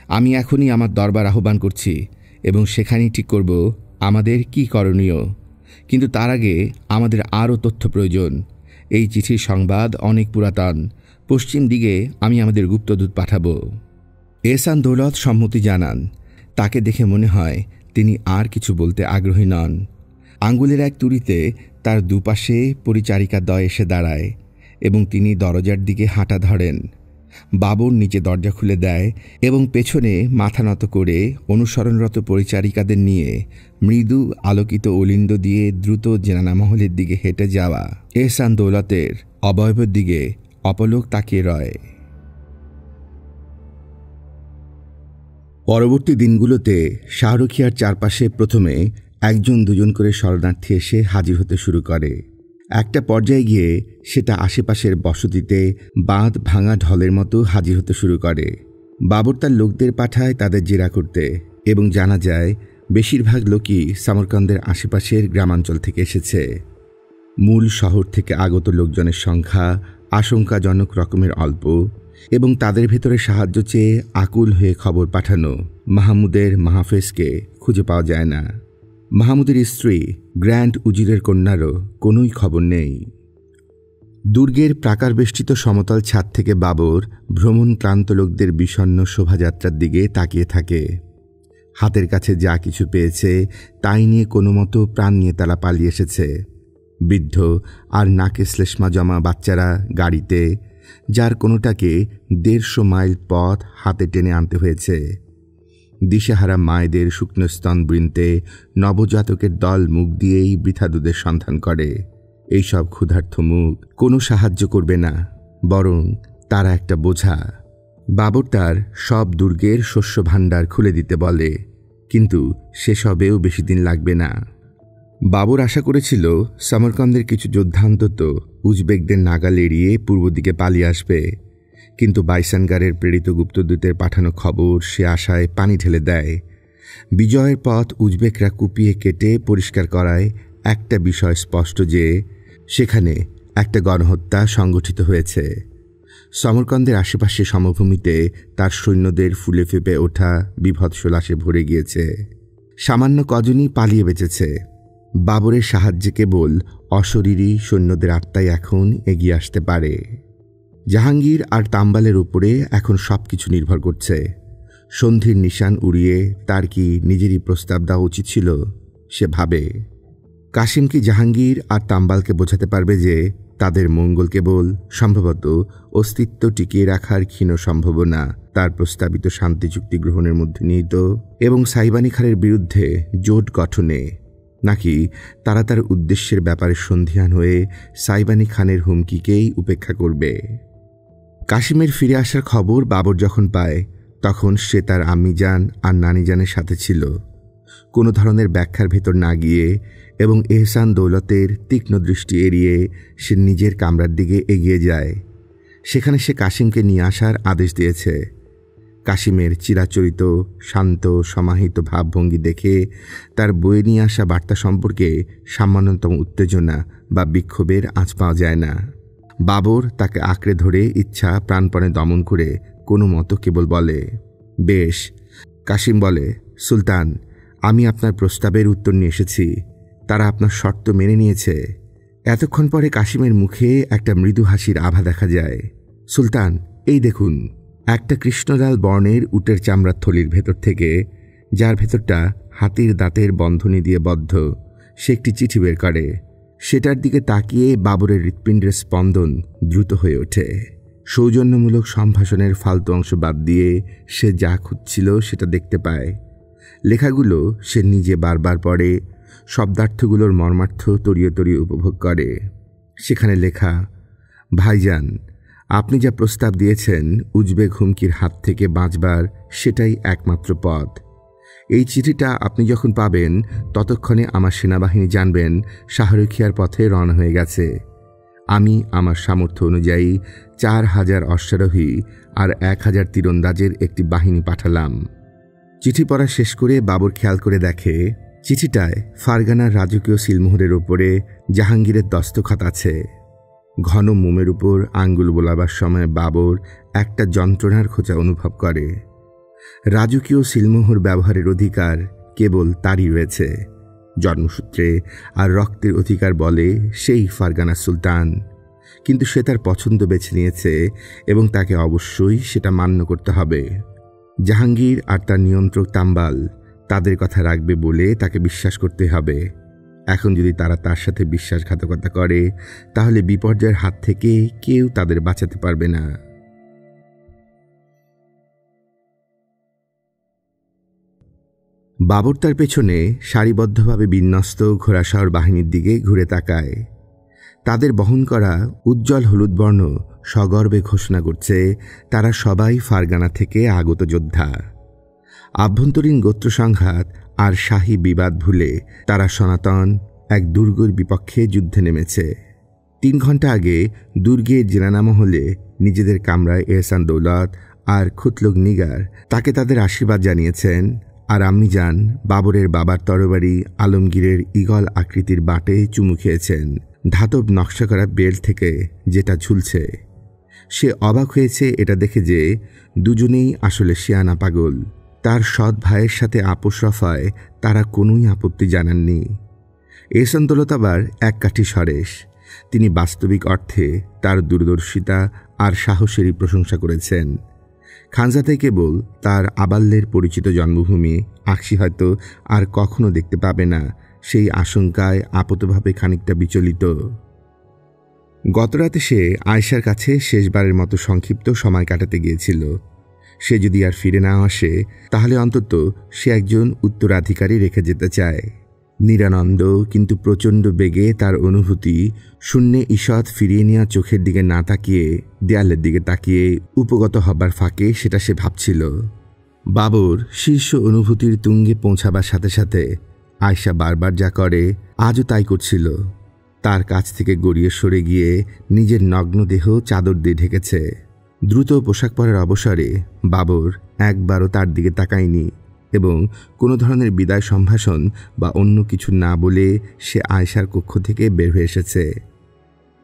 আমি এখনই আমার দরবার আহ্বান করছি এবং সেখানেই ঠিক করব আমাদের কি করণীয়। কিন্তু তার আগে আমাদের আরও তথ্য প্রয়োজন। এই চিঠির সংবাদ অনেক পুরাতন। পশ্চিম দিকে আমি আমাদের গুপ্তদূত পাঠাবো। এহসান দৌলত সম্মতি জানান। তাকে দেখে মনে হয় তিনি আর কিছু বলতে আগ্রহী নন। আঙ্গুলের এক তুড়িতে তার দুপাশে পরিচারিকাদ্বয় এসে দাঁড়ায় এবং তিনি দরজার দিকে হাঁটা ধরেন। বাবর নিচে দরজা খুলে দেয় এবং পেছনে মাথা নত করে অনুসরণরত পরিচারিকাদের নিয়ে মৃদু আলোকিত অলিন্দ দিয়ে দ্রুত জেনানা মহলের দিকে হেঁটে যাওয়া এহসান দৌলতের অবয়বের দিকে অপলক তাকিয়ে রয়। পরবর্তী দিনগুলোতে শাহরুখিয়ার চারপাশে প্রথমে একজন দুজন করে শরণার্থী এসে হাজির হতে শুরু করে। একটা পর্যায়ে গিয়ে সেটা আশেপাশের বসতিতে বাঁধ ভাঙা ঢলের মতো হাজির হতে শুরু করে। বাবর তার লোকদের পাঠায় তাদের জেরা করতে এবং জানা যায় বেশিরভাগ লোকই সমরকন্দের আশেপাশের গ্রামাঞ্চল থেকে এসেছে। মূল শহর থেকে আগত লোকজনের সংখ্যা আশঙ্কাজনক রকমের অল্প এবং তাদের ভেতরে সাহায্য চেয়ে আকুল হয়ে খবর পাঠানো মাহমুদের মাহফেজকে খুঁজে পাওয়া যায় না। মাহমুদের স্ত্রী গ্র্যান্ড উজিরের কন্যারও কোনোই খবর নেই। দুর্গের প্রাকারবেষ্টিত সমতল ছাদ থেকে বাবর ভ্রমণ ক্লান্ত লোকদের বিষণ্ণ শোভাযাত্রার দিকে তাকিয়ে থাকে। হাতের কাছে যা কিছু পেয়েছে তাই নিয়ে কোনো মতো প্রাণ নিয়ে তারা পালিয়ে এসেছে। বৃদ্ধ আর নাকে শ্লেষ্মা জমা বাচ্চারা গাড়িতে, যার কোনোটাকে 150 মাইল পথ হাতে টেনে আনতে হয়েছে। দিশেহারা মায়েদের শুকনো স্তন বৃন্তে নবজাতকের দল মুখ দিয়েই বৃথা দুধের সন্ধান করে। এইসব ক্ষুধার্ত মুখ কোনো সাহায্য করবে না, বরং তারা একটা বোঝা। বাবর তার সব দুর্গের শস্য ভাণ্ডার খুলে দিতে বলে, কিন্তু সেসবেও বেশি দিন লাগবে না। বাবর আশা করেছিল সমরকন্দের কিছু যোদ্ধা অন্তত উজবেকদের নাগাল এড়িয়ে পূর্ব দিকে পালিয়ে আসবে, কিন্তু বাইসানগারের প্রেরিত গুপ্তদূতের পাঠানো খবর সে আশায় পানি ঢেলে দেয়। বিজয়ের পথ উজবেকরা কুপিয়ে কেটে পরিষ্কার করায় একটা বিষয় স্পষ্ট, যে সেখানে একটা গণহত্যা সংগঠিত হয়েছে। সমরকন্দের আশেপাশে সমভূমিতে তার সৈন্যদের ফুলে ফেঁপে ওঠা বিভৎস লাশে ভরে গিয়েছে। সামান্য কজনই পালিয়ে বেঁচেছে। বাবরের সাহায্যে কেবল অশরীরী সৈন্যদের আত্মাই এখন এগিয়ে আসতে পারে। জাহাঙ্গীর আর তাম্বালের উপরে এখন সব কিছু নির্ভর করছে। সন্ধির নিশান উড়িয়ে তার কি নিজেরই প্রস্তাব দেওয়া উচিত ছিল? সে ভাবে, কাশিম কি জাহাঙ্গীর আর তাম্বালকে বোঝাতে পারবে যে তাদের মঙ্গল কেবল সম্ভবত অস্তিত্ব টিকিয়ে রাখার ক্ষীণ সম্ভাবনা তার প্রস্তাবিত শান্তি চুক্তি গ্রহণের মধ্যে নিহিত, এবং সাইবানি খানের বিরুদ্ধে জোট গঠনে নাকি তারা তার উদ্দেশ্যের ব্যাপারে সন্ধিহান হয়ে সাইবানি খানের হুমকিকেই উপেক্ষা করবে? কাশিমের ফিরে আসার খবর বাবর যখন পায় তখন সে তার আম্মিজান আর নানিজানের সাথে ছিল। কোনো ধরনের ব্যাখ্যার ভেতর না গিয়ে এবং এহসান দৌলতের তীক্ষ্ণ দৃষ্টি এড়িয়ে সে নিজের কামরার দিকে এগিয়ে যায়। সেখানে সে কাশিমকে নিয়ে আসার আদেশ দিয়েছে। কাশিমের চিরাচরিত শান্ত সমাহিত ভাবভঙ্গি দেখে তার বয়ে নিয়ে আসা বার্তা সম্পর্কে সামান্যতম উত্তেজনা বা বিক্ষোভের আঁচ পাওয়া যায় না। বাবর তাকে আঁকড়ে ধরে ইচ্ছা প্রাণপণে দমন করে কোনো মতো কেবল বলে, বেশ। কাশিম বলে, সুলতান, আমি আপনার প্রস্তাবের উত্তর নিয়ে এসেছি। তারা আপনার শর্ত মেনে নিয়েছে। এতক্ষণ পরে কাশিমের মুখে একটা মৃদু হাসির আভা দেখা যায়। সুলতান, এই দেখুন। একটা কৃষ্ণলাল বর্ণের উটের চামড়ার থলির ভেতর থেকে, যার ভেতরটা হাতির দাঁতের বন্ধনী দিয়ে বদ্ধ, সে একটি চিঠি বের করে। সেটার দিকে তাকিয়ে বাবরের হৃৎপিণ্ডের স্পন্দন দ্রুত হয়ে ওঠে। সৌজন্যমূলক সম্ভাষণের ফালতু অংশ বাদ দিয়ে সে যা খুঁজছিল সেটা দেখতে পায়। লেখাগুলো সে নিজে বারবার পড়ে, শব্দার্থগুলোর মর্মার্থ তরিয়ে তরিয়ে উপভোগ করে। সেখানে লেখা, ভাইজান, আপনি যা প্রস্তাব দিয়েছেন উজবেক হুমকির হাত থেকে বাঁচবার, সেটাই একমাত্র পথ। এই চিঠিটা আপনি যখন পাবেন ততক্ষণে আমার সেনাবাহিনী জানবেন শাহরুখিয়ার পথে রওনা হয়ে গেছে। আমি আমার সামর্থ্য অনুযায়ী 4000 অশ্বারোহী আর 1000 তীরন্দাজের একটি বাহিনী পাঠালাম। চিঠি পড়া শেষ করে বাবর খেয়াল করে দেখে চিঠিটায় ফারগানার রাজকীয় সিলমোহরের ওপরে জাহাঙ্গীরের দস্তখত আছে। ঘন মোমের উপর আঙ্গুল বোলাবার সময় বাবর একটা যন্ত্রণার খোঁচা অনুভব করে। রাজকীয় সিলমোহর ব্যবহারের অধিকার কেবল তারই রয়েছে। জন্মসূত্রে আর রক্তের অধিকার বলে সেই ফারগানা সুলতান। কিন্তু সে তার পছন্দ বেছে নিয়েছে এবং তাকে অবশ্যই সেটা মান্য করতে হবে। জাহাঙ্গীর আর তার নিয়ন্ত্রক তাম্বাল তাদের কথা রাখবে বলে তাকে বিশ্বাস করতে হবে। এখন যদি তারা তার সাথে বিশ্বাসঘাতকতা করে তাহলে বিপর্যয়ের হাত থেকে কেউ তাদের বাঁচাতে পারবে না। বাবর তার পেছনে সারিবদ্ধভাবে বিন্যস্ত ঘোড়াসওয়ার বাহিনীর দিকে ঘুরে তাকায়। তাদের বহন করা উজ্জ্বল হলুদ বর্ণ সগর্বে ঘোষণা করছে তারা সবাই ফারগানা থেকে আগত যোদ্ধা। আভ্যন্তরীণ গোত্রসংঘাত আর শাহী বিবাদ ভুলে তারা সনাতন এক দুর্গের বিপক্ষে যুদ্ধে নেমেছে। 3 ঘন্টা আগে দুর্গের জেনানা মহলে নিজেদের কামরায় এহসান দৌলত আর খুতলুক নিগার তাকে তাদের আশীর্বাদ জানিয়েছেন, আর আম্মিজান বাবরের বাবার তরবারি আলমগীরের ঈগল আকৃতির বাটে চুমু খেয়েছেন ধাতব নকশা করা বেল্ট থেকে যেটা ঝুলছে। সে অবাক হয়েছে এটা দেখে যে দুজনেই আসলে শিয়ানা পাগল। তার সৎ ভাইয়ের সাথে আপোষ রফায় তারা কোনোই আপত্তি জানাননি। এহসান দৌলত আবার এক কাঠি সরেশ। তিনি বাস্তবিক অর্থে তার দূরদর্শিতা আর সাহসেরই প্রশংসা করেছেন। খানজাতে কেবল তার আবাল্যের পরিচিত জন্মভূমি আকশি হয়তো আর কখনো দেখতে পাবে না, সেই আশঙ্কায় আপাতভাবে খানিকটা বিচলিত। গতরাতে সে আয়েশার কাছে শেষবারের মতো সংক্ষিপ্ত সময় কাটাতে গিয়েছিল। সে যদি আর ফিরে না আসে তাহলে অন্তত সে একজন উত্তরাধিকারী রেখে যেতে চায়। নিরানন্দ কিন্তু প্রচণ্ড বেগে তার অনুভূতি শূন্যে ঈষৎ ফিরিয়ে নেওয়া চোখের দিকে না তাকিয়ে দেয়ালের দিকে তাকিয়ে উপগত হবার ফাঁকে সেটা সে ভাবছিল। বাবর শীর্ষ অনুভূতির তুঙ্গে পৌঁছাবার সাথে সাথে আয়েশা বারবার যা করে আজও তাই করছিল। তার কাছ থেকে গড়িয়ে সরে গিয়ে নিজের নগ্ন দেহ চাদর দিয়ে ঢেকেছে। দ্রুত পোশাক পরার অবসরে বাবর একবারও তার দিকে তাকায়নি এবং কোনো ধরনের বিদায় সম্ভাষণ বা অন্য কিছু না বলে সে আয়েশার কক্ষ থেকে বের হয়ে এসেছে।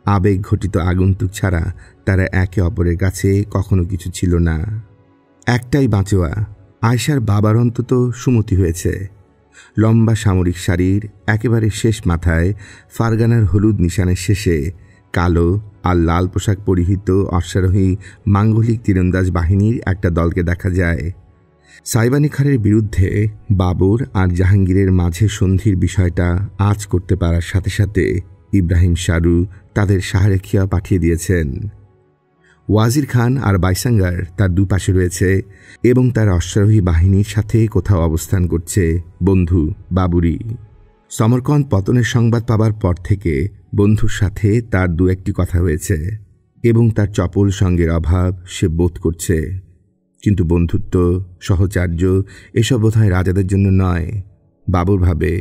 আবেগ ঘটিত আগন্তুক ছাড়া তারা একে অপরের কাছে কখনো কিছু ছিল না। একটাই বাঁচোয়া, আয়েশার বাবার অন্তত সুমতি হয়েছে। লম্বা সামরিক শাড়ির একেবারে শেষ মাথায় ফারগানার হলুদ নিশানের শেষে কালো আর লাল পোশাক পরিহিত অশ্বারোহী মাঙ্গলিক তীরন্দাজ বাহিনীর একটা দলকে দেখা যায়। সাইবানি খানের বিরুদ্ধে বাবর আর জাহাঙ্গীরের মাঝে সন্ধির বিষয়টা আঁচ করতে পারার সাথে সাথে ইব্রাহিম শারু তাদের শাহরেখিয়া পাঠিয়ে দিয়েছেন। ওয়াজির খান আর বাইসাঙ্গার তার দুপাশে রয়েছে এবং তার অশ্বারোহী বাহিনীর সাথে কোথাও অবস্থান করছে বন্ধু বাবুরি। সমরকন্দ পতনের সংবাদ পাবার পর থেকে বন্ধুর সাথে তার দু একটি কথা হয়েছে এবং তার চপল সঙ্গের অভাব সে বোধ করছে। কিন্তু বন্ধুত্ব, সহচার্য এসব বোধহয় রাজাদের জন্য নয়। বাবুর ভাবে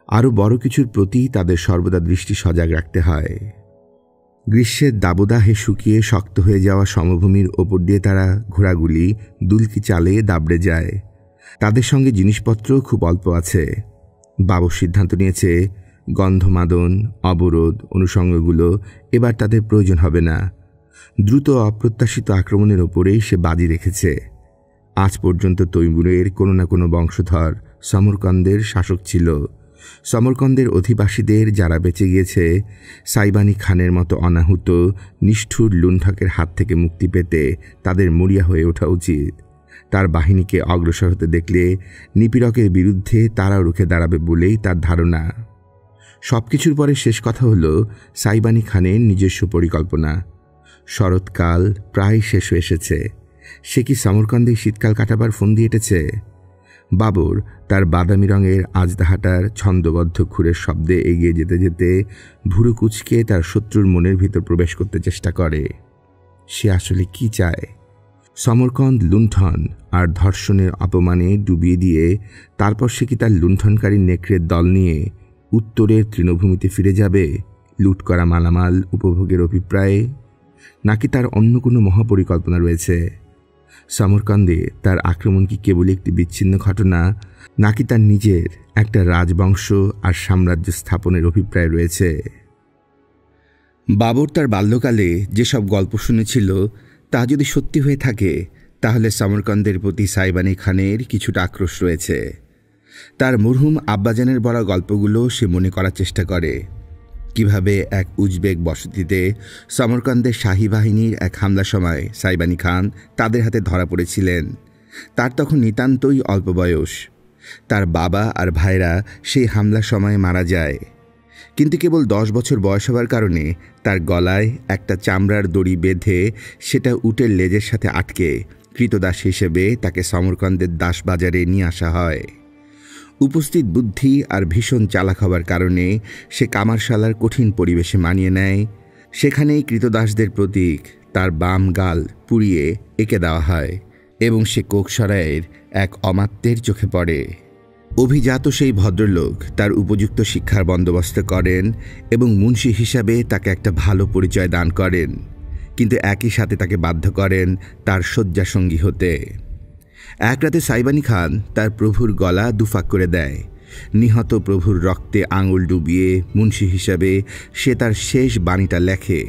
আরও বড় কিছুর প্রতি তাদের সর্বদা দৃষ্টি সজাগ রাখতে হয়। গ্রীষ্মের দাবদাহে শুকিয়ে শক্ত হয়ে যাওয়া সমভূমির ওপর দিয়ে তারা ঘোড়াগুলি দুলকি চালে দাবড়ে যায়। তাদের সঙ্গে জিনিসপত্র খুব অল্প আছে। বাবু সিদ্ধান্ত নিয়েছে গন্ধমাদন, অবরোধ, অনুষঙ্গগুলো এবার তাদের প্রয়োজন হবে না। দ্রুত অপ্রত্যাশিত আক্রমণের ওপরেই সে বাজি রেখেছে। আজ পর্যন্ত তৈমুরের কোনো না কোনো বংশধর সমরকন্দের শাসক ছিল। সমরকন্দের অধিবাসীদের যারা বেঁচে গিয়েছে, সাইবানি খানের মতো অনাহুত নিষ্ঠুর লুণ্ঠকের হাত থেকে মুক্তি পেতে তাদের মরিয়া হয়ে ওঠা উচিত। তার বাহিনীকে অগ্রসর হতে দেখলে নিপীড়কের বিরুদ্ধে তারা রুখে দাঁড়াবে বলেই তার ধারণা। সবকিছুর পরে শেষ কথা হলো সাইবানি খানের নিজস্ব পরিকল্পনা। শরৎকাল প্রায় শেষ হয়ে এসেছে। সে কি সমরকন্দে শীতকাল কাটাবার ফন্দি এঁটেছে? বাবর তার বাদামি রঙের আজদাহাটার ছন্দবদ্ধ খুরের শব্দে এগিয়ে যেতে যেতে ভুরু কুঁচকে তার শত্রুর মনের ভিতর প্রবেশ করতে চেষ্টা করে। সে আসলে কি চায়? সমরকন্দ লুণ্ঠন আর ধর্ষণের অপমানে ডুবিয়ে দিয়ে তারপর সে কি তার লুণ্ঠনকারী নেকড়ের দল নিয়ে উত্তরের তৃণভূমিতে ফিরে যাবে, লুট করা মালামাল উপভোগের অভিপ্রায়ে? নাকি তার অন্য কোনো মহাপরিকল্পনা রয়েছে? সমরকন্দে তার আক্রমণ কি কেবল একটি বিচ্ছিন্ন ঘটনা, নাকি তার নিজের একটা রাজবংশ আর সাম্রাজ্য স্থাপনের অভিপ্রায় রয়েছে? বাবর তার বাল্যকালে যেসব গল্প শুনেছিল তা যদি সত্যি হয়ে থাকে, তাহলে সমরকন্দের প্রতি সাইবানি খানের কিছুটা আক্রোশ রয়েছে। তার মরহুম আব্বাজানের বলা গল্পগুলো সে মনে করার চেষ্টা করে। কিভাবে এক উজবেক বসতিতে সমরকন্দের শাহী বাহিনীর এক হামলার সময় সাইবানি খান তাদের হাতে ধরা পড়েছিলেন। তার তখন নিতান্তই অল্প বয়স। তার বাবা আর ভাইরা সেই হামলার সময় মারা যায়। কিন্তু কেবল 10 বছর বয়স হওয়ার কারণে তার গলায় একটা চামড়ার দড়ি বেঁধে সেটা উটের লেজের সাথে আটকে কৃতদাস হিসেবে তাকে সমরকন্দের দাসবাজারে নিয়ে আসা হয়। উপস্থিত বুদ্ধি আর ভীষণ চালাক হওয়ার কারণে সে কামারশালার কঠিন পরিবেশে মানিয়ে নেয়। সেখানেই কৃতদাসদের প্রতীক তার বাম গাল পুড়িয়ে এঁকে দেওয়া হয় এবং সে কোকসরাইয়ের এক অমাত্যের চোখে পড়ে। অভিজাত সেই ভদ্রলোক তার উপযুক্ত শিক্ষার বন্দোবস্ত করেন এবং মুন্সি হিসাবে তাকে একটা ভালো পরিচয় দান করেন, কিন্তু একই সাথে তাকে বাধ্য করেন তার শয্যাসঙ্গী হতে। এক রাতে সাইবানি খান তার প্রভুর গলা দুফাক করে দেয়। নিহত প্রভুর রক্তে আঙুল ডুবিয়ে মুন্সি হিসাবে সে তার শেষ বাণীটা লেখে।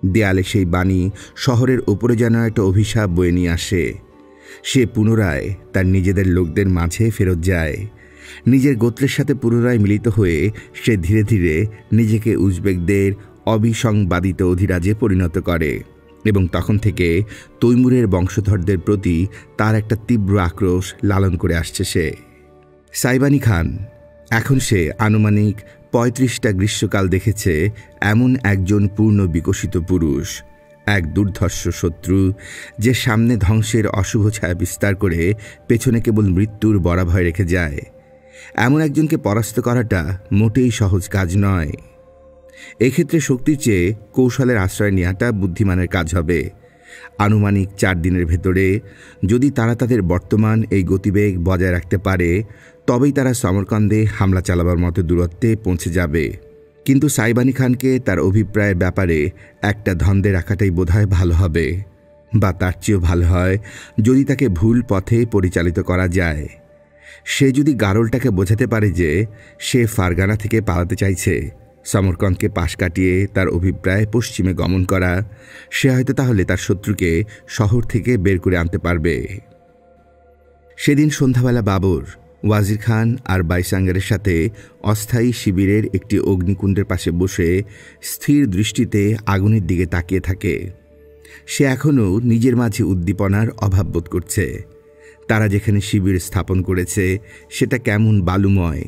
দেয়ালে সেই বাণী শহরের ওপরে যেন একটা অভিশাপ বয়ে নিয়ে আসে। সে পুনরায় তার নিজেদের লোকদের মাঝে ফেরত যায়। নিজের গোত্রের সাথে পুনরায় মিলিত হয়ে সে ধীরে ধীরে নিজেকে উজবেকদের অবিসংবাদিত অধিরাজে পরিণত করে এবং তখন থেকে তৈমুরের বংশধরদের প্রতি তার একটা তীব্র আক্রোশ লালন করে আসছে সে। সাইবানি খান এখন সে আনুমানিক 35টা গ্রীষ্মকাল দেখেছে এমন একজন পূর্ণ বিকশিত পুরুষ, এক দুর্ধর্ষ শত্রু যে সামনে ধ্বংসের অশুভ ছায়া বিস্তার করে পেছনে কেবল মৃত্যুর বরাভয় রেখে যায়। এমন একজনকে পরাস্ত করাটা মোটেই সহজ কাজ নয়। এক্ষেত্রে শক্তির চেয়ে কৌশলের আশ্রয় নেওয়াটা বুদ্ধিমানের কাজ হবে। আনুমানিক 4 দিনের ভেতরে যদি তারা তাদের বর্তমান এই গতিবেগ বজায় রাখতে পারে, তবেই তারা সমরকন্দে হামলা চালাবার মতো দূরত্বে পৌঁছে যাবে। কিন্তু সাইবানি খানকে তার অভিপ্রায়ের ব্যাপারে একটা ধন্দে রাখাটাই বোধহয় ভালো হবে, বা তার চেয়েও ভালো হয় যদি তাকে ভুল পথে পরিচালিত করা যায়। সে যদি গারলটাকে বোঝাতে পারে যে সে ফারগানা থেকে পালাতে চাইছে, সমরকন্দকে পাশ কাটিয়ে তার অভিপ্রায় পশ্চিমে গমন করা, সে হয়তো তাহলে তার শত্রুকে শহর থেকে বের করে আনতে পারবে। সেদিন সন্ধ্যাবেলা বাবর ওয়াজির খান আর বাইসাঙ্গারের সাথে অস্থায়ী শিবিরের একটি অগ্নিকুণ্ডের পাশে বসে স্থির দৃষ্টিতে আগুনের দিকে তাকিয়ে থাকে। সে এখনও নিজের মাঝে উদ্দীপনার অভাব বোধ করছে। তারা যেখানে শিবির স্থাপন করেছে সেটা কেমন বালুময়।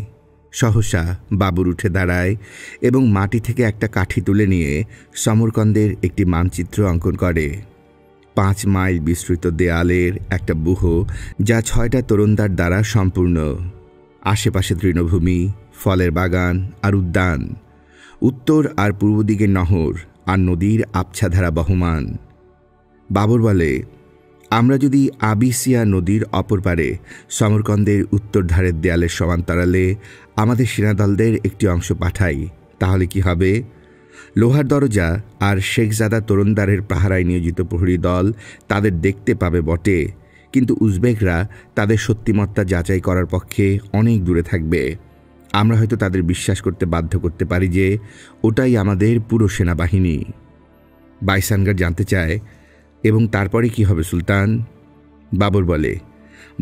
সহসা বাবর উঠে দাঁড়ায় এবং মাটি থেকে একটা কাঠি তুলে নিয়ে সমরকন্দের একটি মানচিত্র অঙ্কন করে। 5 মাইল বিস্তৃত দেয়ালের একটা ব্যূহ, যা 6টা তোরণদ্বার দ্বারা সম্পূর্ণ। আশেপাশে তৃণভূমি, ফলের বাগান আর উদ্যান, উত্তর আর পূর্ব দিকে নহর আর নদীর আবছাধারা বহমান। বাবর বলে, আমরা যদি আবিসিয়া নদীর অপর পারে সমরকন্দের উত্তর ধারের দেয়ালের সমান্তরালে আমাদের সেনাদলদের একটি অংশ পাঠাই, তাহলে কি হবে? লোহার দরজা আর শেখজাদা তরুণদারের পাহারায় নিয়োজিত প্রহরী দল তাদের দেখতে পাবে বটে, কিন্তু উজবেকরা তাদের সত্যিমত্তা যাচাই করার পক্ষে অনেক দূরে থাকবে। আমরা হয়তো তাদের বিশ্বাস করতে বাধ্য করতে পারি যে ওটাই আমাদের পুরো সেনাবাহিনী। বাইসানগার জানতে চায়, এবং তারপরে কি হবে সুলতান? বাবর বলে,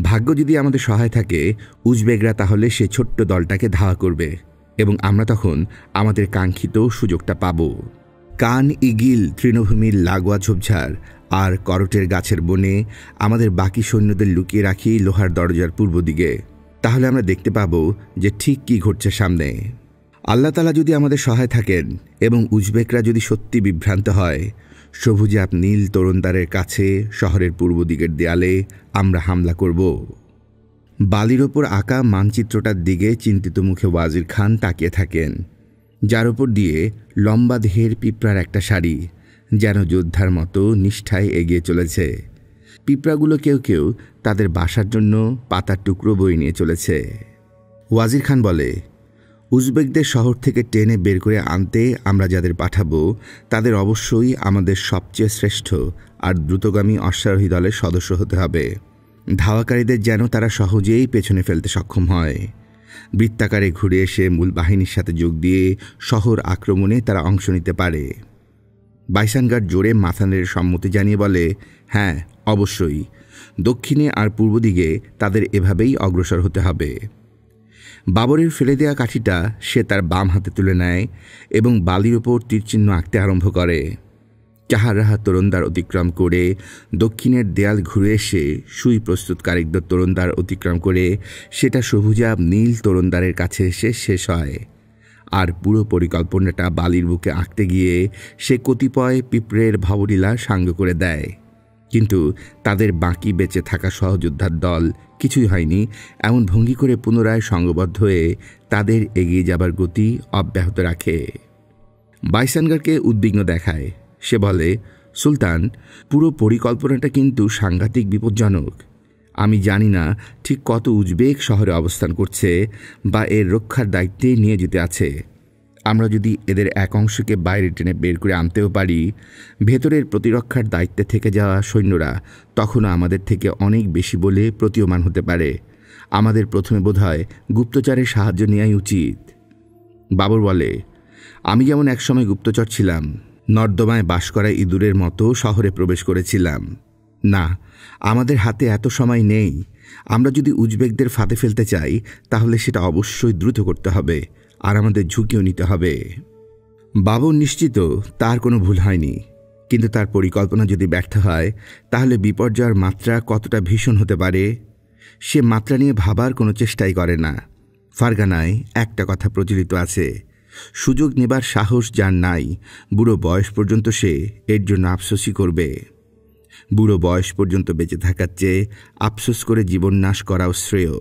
ভাগ্য যদি আমাদের সহায় থাকে, উজবেকরা তাহলে সে ছোট্ট দলটাকে ধাওয়া করবে এবং আমরা তখন আমাদের কাঙ্ক্ষিত সুযোগটা পাব। কান ইগিল তৃণভূমির লাগোয়া ঝোপঝাড় আর করটের গাছের বনে আমাদের বাকি সৈন্যদের লুকিয়ে রাখি লোহার দরজার পূর্ব দিকে। তাহলে আমরা দেখতে পাব যে ঠিক কি ঘটছে সামনে। আল্লাহ তাআলা যদি আমাদের সহায় থাকেন এবং উজবেকরা যদি সত্যি বিভ্রান্ত হয়, সবুজাব নীল তরুণদারের কাছে শহরের পূর্ব দিকের দেয়ালে আমরা হামলা করব। বালির ওপর আঁকা মানচিত্রটার দিকে চিন্তিত মুখে ওয়াজির খান তাকিয়ে থাকেন, যার ওপর দিয়ে লম্বা দেহের পিঁপড়ার একটা সারি যেন যোদ্ধার মতো নিষ্ঠায় এগিয়ে চলেছে। পিঁপড়াগুলো কেউ কেউ তাদের বাসার জন্য পাতার টুকরো বয়ে নিয়ে চলেছে। ওয়াজির খান বলে, উজবেকদের শহর থেকে টেনে বের করে আনতে আমরা যাদের পাঠাবো তাদের অবশ্যই আমাদের সবচেয়ে শ্রেষ্ঠ আর দ্রুতগামী অশ্বারোহী দলের সদস্য হতে হবে। ধাওয়াকারীদের যেন তারা সহজেই পেছনে ফেলতে সক্ষম হয়। বৃত্তাকারে ঘুরে এসে মূল বাহিনীর সাথে যোগ দিয়ে শহর আক্রমণে তারা অংশ নিতে পারে। বাইসানগার জোরে মাথা নেড়ে সম্মতি জানিয়ে বলে, হ্যাঁ অবশ্যই, দক্ষিণে আর পূর্ব দিকে তাদের এভাবেই অগ্রসর হতে হবে। বাবরের ফেলে দেয়া কাঠিটা সে তার বাম হাতে তুলে নেয় এবং বালির ওপর তীরচিহ্ন আঁকতে আরম্ভ করে। চাহারাহা তরুণদার অতিক্রম করে দক্ষিণের দেয়াল ঘুরে এসে সুই প্রস্তুতকারীদের তরুণদার অতিক্রম করে সেটা সবুজাব নীল তরুণদারের কাছে এসে শেষ হয়। আর পুরো পরিকল্পনাটা বালির বুকে আঁকতে গিয়ে সে কতিপয় পিঁপড়ের ভাবলীলা সাঙ্গ করে দেয়, কিন্তু তাদের বাকি বেঁচে থাকা সহযোদ্ধার দল কিছুই হয়নি এমন ভঙ্গি করে পুনরায় সঙ্গবদ্ধ হয়ে তাদের এগিয়ে যাবার গতি অব্যাহত রাখে। বাইসানগারকে উদ্বিগ্ন দেখায়। সে বলে, সুলতান, পুরো পরিকল্পনাটা কিন্তু সাংঘাতিক বিপজ্জনক। আমি জানি না ঠিক কত উজবেক শহরে অবস্থান করছে বা এর রক্ষার দায়িত্বে নিয়োজিত আছে। আমরা যদি এদের এক অংশকে বাইরে টেনে বের করে আনতেও পারি, ভেতরের প্রতিরক্ষার দায়িত্বে থেকে যাওয়া সৈন্যরা তখনও আমাদের থেকে অনেক বেশি বলে প্রতীয়মান হতে পারে। আমাদের প্রথমে বোধহয় গুপ্তচরের সাহায্য নেওয়াই উচিত। বাবর বলে, আমি যেমন একসময় গুপ্তচর ছিলাম, নর্দমায় বাস করা ইঁদুরের মতো শহরে প্রবেশ করেছিলাম। না, আমাদের হাতে এত সময় নেই। আমরা যদি উজবেকদের ফাঁদে ফেলতে চাই তাহলে সেটা অবশ্যই দ্রুত করতে হবে, আর আমাদের ঝুঁকিও নিতে হবে। বাবর নিশ্চিত তার কোনো ভুল হয়নি, কিন্তু তার পরিকল্পনা যদি ব্যর্থ হয় তাহলে বিপর্যয়ের মাত্রা কতটা ভীষণ হতে পারে সে মাত্রা নিয়ে ভাবার কোনো চেষ্টাই করে না। ফারগানায় একটা কথা প্রচলিত আছে, সুযোগ নেবার সাহস যার নাই, বুড়ো বয়স পর্যন্ত সে এর জন্য আফসোসই করবে। বুড়ো বয়স পর্যন্ত বেঁচে থাকার চেয়ে আফসোস করে জীবন নাশ করাও শ্রেয়।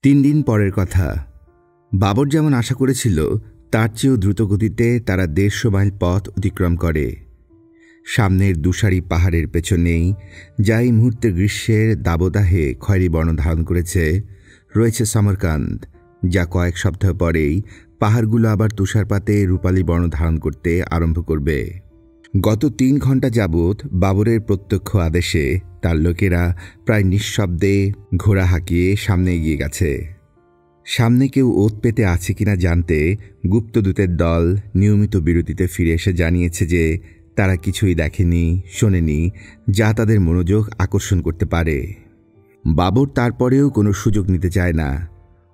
3 দিন পরের কথা। বাবর যেমন আশা করেছিল তার চেয়েও দ্রুতগতিতে তারা 150 মাইল পথ অতিক্রম করে। সামনের দুসারি পাহাড়ের পেছনেই, যা এই মুহূর্তে গ্রীষ্মের দাবদাহে খয়েরি বর্ণ ধারণ করেছে, রয়েছে সমরকান্দ, যা কয়েক সপ্তাহ পরেই পাহাড়গুলো আবার তুষারপাতে রূপালী বর্ণ ধারণ করতে আরম্ভ করবে। গত 3 ঘন্টা যাবৎ বাবরের প্রত্যক্ষ আদেশে তার লোকেরা প্রায় নিঃশব্দে ঘোড়া হাঁকিয়ে সামনে এগিয়ে গেছে। সামনে কেউ ওত পেতে আছে কিনা জানতে গুপ্তদূতের দল নিয়মিত বিরতিতে ফিরে এসে জানিয়েছে যে তারা কিছুই দেখেনি, শোনেনি যা তাদের মনোযোগ আকর্ষণ করতে পারে। বাবর তারপরেও কোনো সুযোগ নিতে চায় না।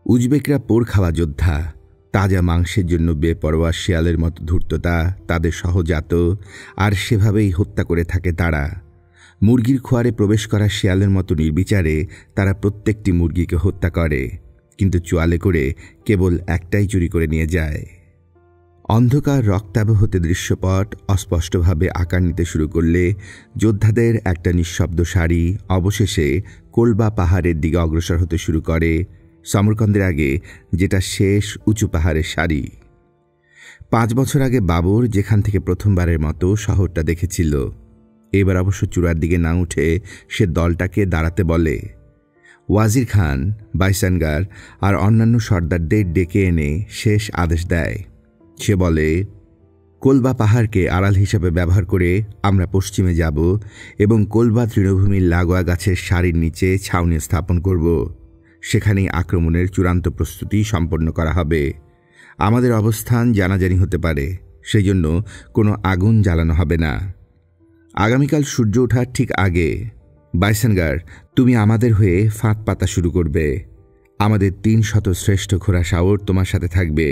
উজবেকরা পোড় খাওয়া যোদ্ধা, তাজা মাংসের জন্য বেপরোয়া শিয়ালের মতো ধূর্ততা তাদের সহজাত, আর সেভাবেই হত্যা করে থাকে তারা। মুরগির খোয়ারে প্রবেশ করা শিয়ালের মতো নির্বিচারে তারা প্রত্যেকটি মুরগিকে হত্যা করে, কিন্তু চোয়ালে করে কেবল একটাই চুরি করে নিয়ে যায়। অন্ধকার রক্তাভ হতে দৃশ্যপট অস্পষ্টভাবে আকার নিতে শুরু করলে যোদ্ধাদের একটা নিঃশব্দ সারি অবশেষে কোলবা পাহাড়ের দিকে অগ্রসর হতে শুরু করে, সমরকন্দের আগে যেটা শেষ উঁচু পাহাড়ের সারি। 5 বছর আগে বাবর যেখান থেকে প্রথমবারের মতো শহরটা দেখেছিল, এবার অবশ্য চূড়ার দিকে না উঠে সে দলটাকে দাঁড়াতে বলে। ওয়াজির খান, বাইসানগার আর অন্যান্য সর্দারদের ডেকে এনে শেষ আদেশ দেয়। সে বলে, কোলবা পাহাড়কে আড়াল হিসাবে ব্যবহার করে আমরা পশ্চিমে যাব এবং কোলবা তৃণভূমির লাগোয়া গাছের সারির নিচে ছাউনি স্থাপন করব। সেখানেই আক্রমণের চূড়ান্ত প্রস্তুতি সম্পন্ন করা হবে। আমাদের অবস্থান জানাজানি হতে পারে, সেই জন্য কোনো আগুন জ্বালানো হবে না। আগামীকাল সূর্য ওঠার ঠিক আগে বাইসানগার, তুমি আমাদের হয়ে ফাঁদ পাতা শুরু করবে। আমাদের 300 শ্রেষ্ঠ ঘোড়া সাওর তোমার সাথে থাকবে।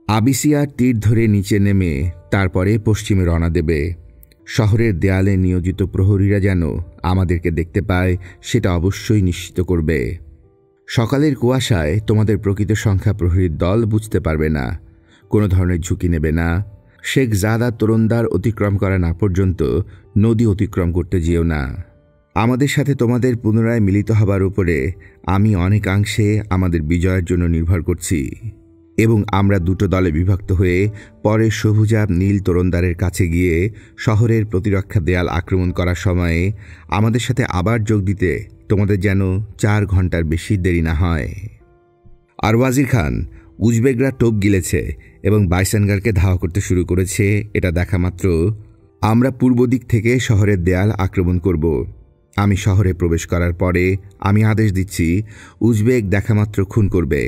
আবিসিয়ার তীর ধরে নিচে নেমে তারপরে পশ্চিমে রওনা দেবে। শহরের দেয়ালে নিয়োজিত প্রহরীরা যেন আমাদেরকে দেখতে পায় সেটা অবশ্যই নিশ্চিত করবে। সকালের কুয়াশায় তোমাদের প্রকৃত সংখ্যা প্রহরীর দল বুঝতে পারবে না। কোনো ধরনের ঝুঁকি নেবে না। শেখ জাদা তোরন্দার অতিক্রম করা না পর্যন্ত নদী অতিক্রম করতে যেও না। আমাদের সাথে তোমাদের পুনরায় মিলিত হবার উপরে আমি অনেকাংশে আমাদের বিজয়ের জন্য নির্ভর করছি এবং আমরা 2 দলে বিভক্ত হয়ে পরে সবুজাব নীল তোরন্দারের কাছে গিয়ে শহরের প্রতিরক্ষা দেয়াল আক্রমণ করার সময়ে আমাদের সাথে আবার যোগ দিতে তোমাদের যেন 4 ঘন্টার বেশি দেরি না হয়। আর ওয়াজির খান, উজবেকরা টোপ গিলেছে এবং বাইসানগারকে ধাওয়া করতে শুরু করেছে এটা দেখা মাত্র আমরা পূর্ব দিক থেকে শহরের দেয়াল আক্রমণ করব। আমি শহরে প্রবেশ করার পরে আমি আদেশ দিচ্ছি, উজবেক দেখামাত্র খুন করবে।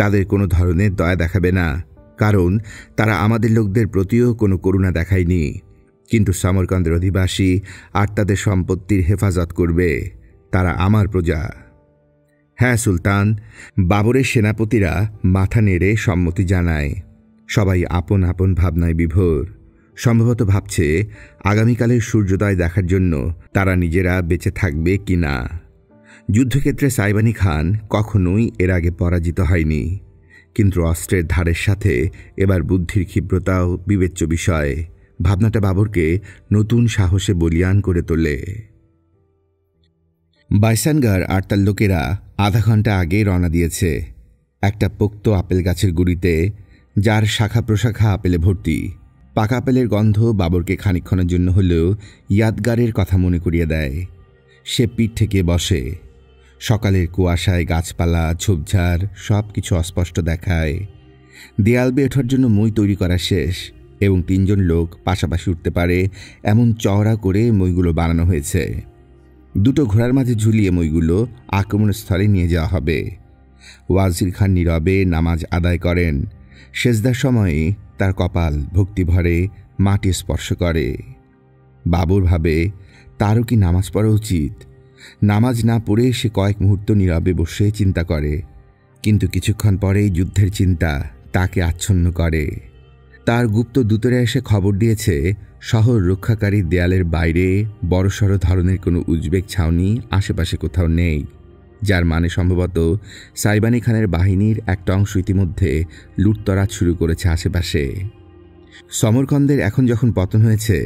তাদের কোনো ধরনের দয়া দেখাবে না, কারণ তারা আমাদের লোকদের প্রতিও কোনো করুণা দেখায়নি। কিন্তু সমরকন্দের অধিবাসী আর তাদের সম্পত্তির হেফাজত করবে। তারা আমার প্রজা। হ্যাঁ সুলতান, বাবরের সেনাপতিরা মাথা নেড়ে সম্মতি জানায়। সবাই আপন আপন ভাবনায় বিভোর। সম্ভবত ভাবছে আগামীকালের সূর্যোদয় দেখার জন্য তারা নিজেরা বেঁচে থাকবে কি না। যুদ্ধক্ষেত্রে সাইবানি খান কখনোই এর আগে পরাজিত হয়নি, কিন্তু অস্ত্রের ধারের সাথে এবার বুদ্ধির ক্ষিপ্রতাও বিবেচ্য বিষয়। ভাবনাটা বাবরকে নতুন সাহসে বলীয়ান করে তোলে। বাইসানগার আর তার লোকেরা আধা ঘন্টা আগে রওনা দিয়েছে একটা পোক্ত আপেল গাছের গুড়িতে, যার শাখা প্রশাখা আপেলে ভর্তি। পাকা আপেলের গন্ধ বাবরকে খানিকক্ষণের জন্য হলেও ইয়াদগারের কথা মনে করিয়ে দেয়। সে পিঠ থেকে বসে। সকালের কুয়াশায় গাছপালা, ঝোপঝাড় সব কিছু অস্পষ্ট দেখায়। দেয়াল বেয়ে ওঠার জন্য মই তৈরি করা শেষ এবং 3 জন লোক পাশাপাশি উঠতে পারে এমন চওড়া করে মইগুলো বানানো হয়েছে। 2 ঘোড়ার মাঝে ঝুলিয়ে মইগুলো আক্রমণস্থলে নিয়ে যাওয়া হবে। ওয়াজির খান নীরবে নামাজ আদায় করেন। সেজদার সময়ে তার কপাল ভক্তিভরে মাটি স্পর্শ করে। বাবর ভাবে, তারও কি নামাজ পড়া উচিত? নামাজ না পড়ে সে কয়েক মুহূর্ত নীরবে বসে চিন্তা করে, কিন্তু কিছুক্ষণ পরেই যুদ্ধের চিন্তা তাকে আচ্ছন্ন করে। তার গুপ্ত দূতরা এসে খবর দিয়েছে শহর রক্ষাকারী দেয়ালের বাইরে বড়সড় ধরনের কোনো উজবেক ছাউনি আশেপাশে কোথাও নেই, যার মানে সম্ভবত সাইবানি খানের বাহিনীর একটা অংশ ইতিমধ্যে লুটতরাজ শুরু করেছে আশেপাশে। সমরকন্দের এখন যখন পতন হয়েছে,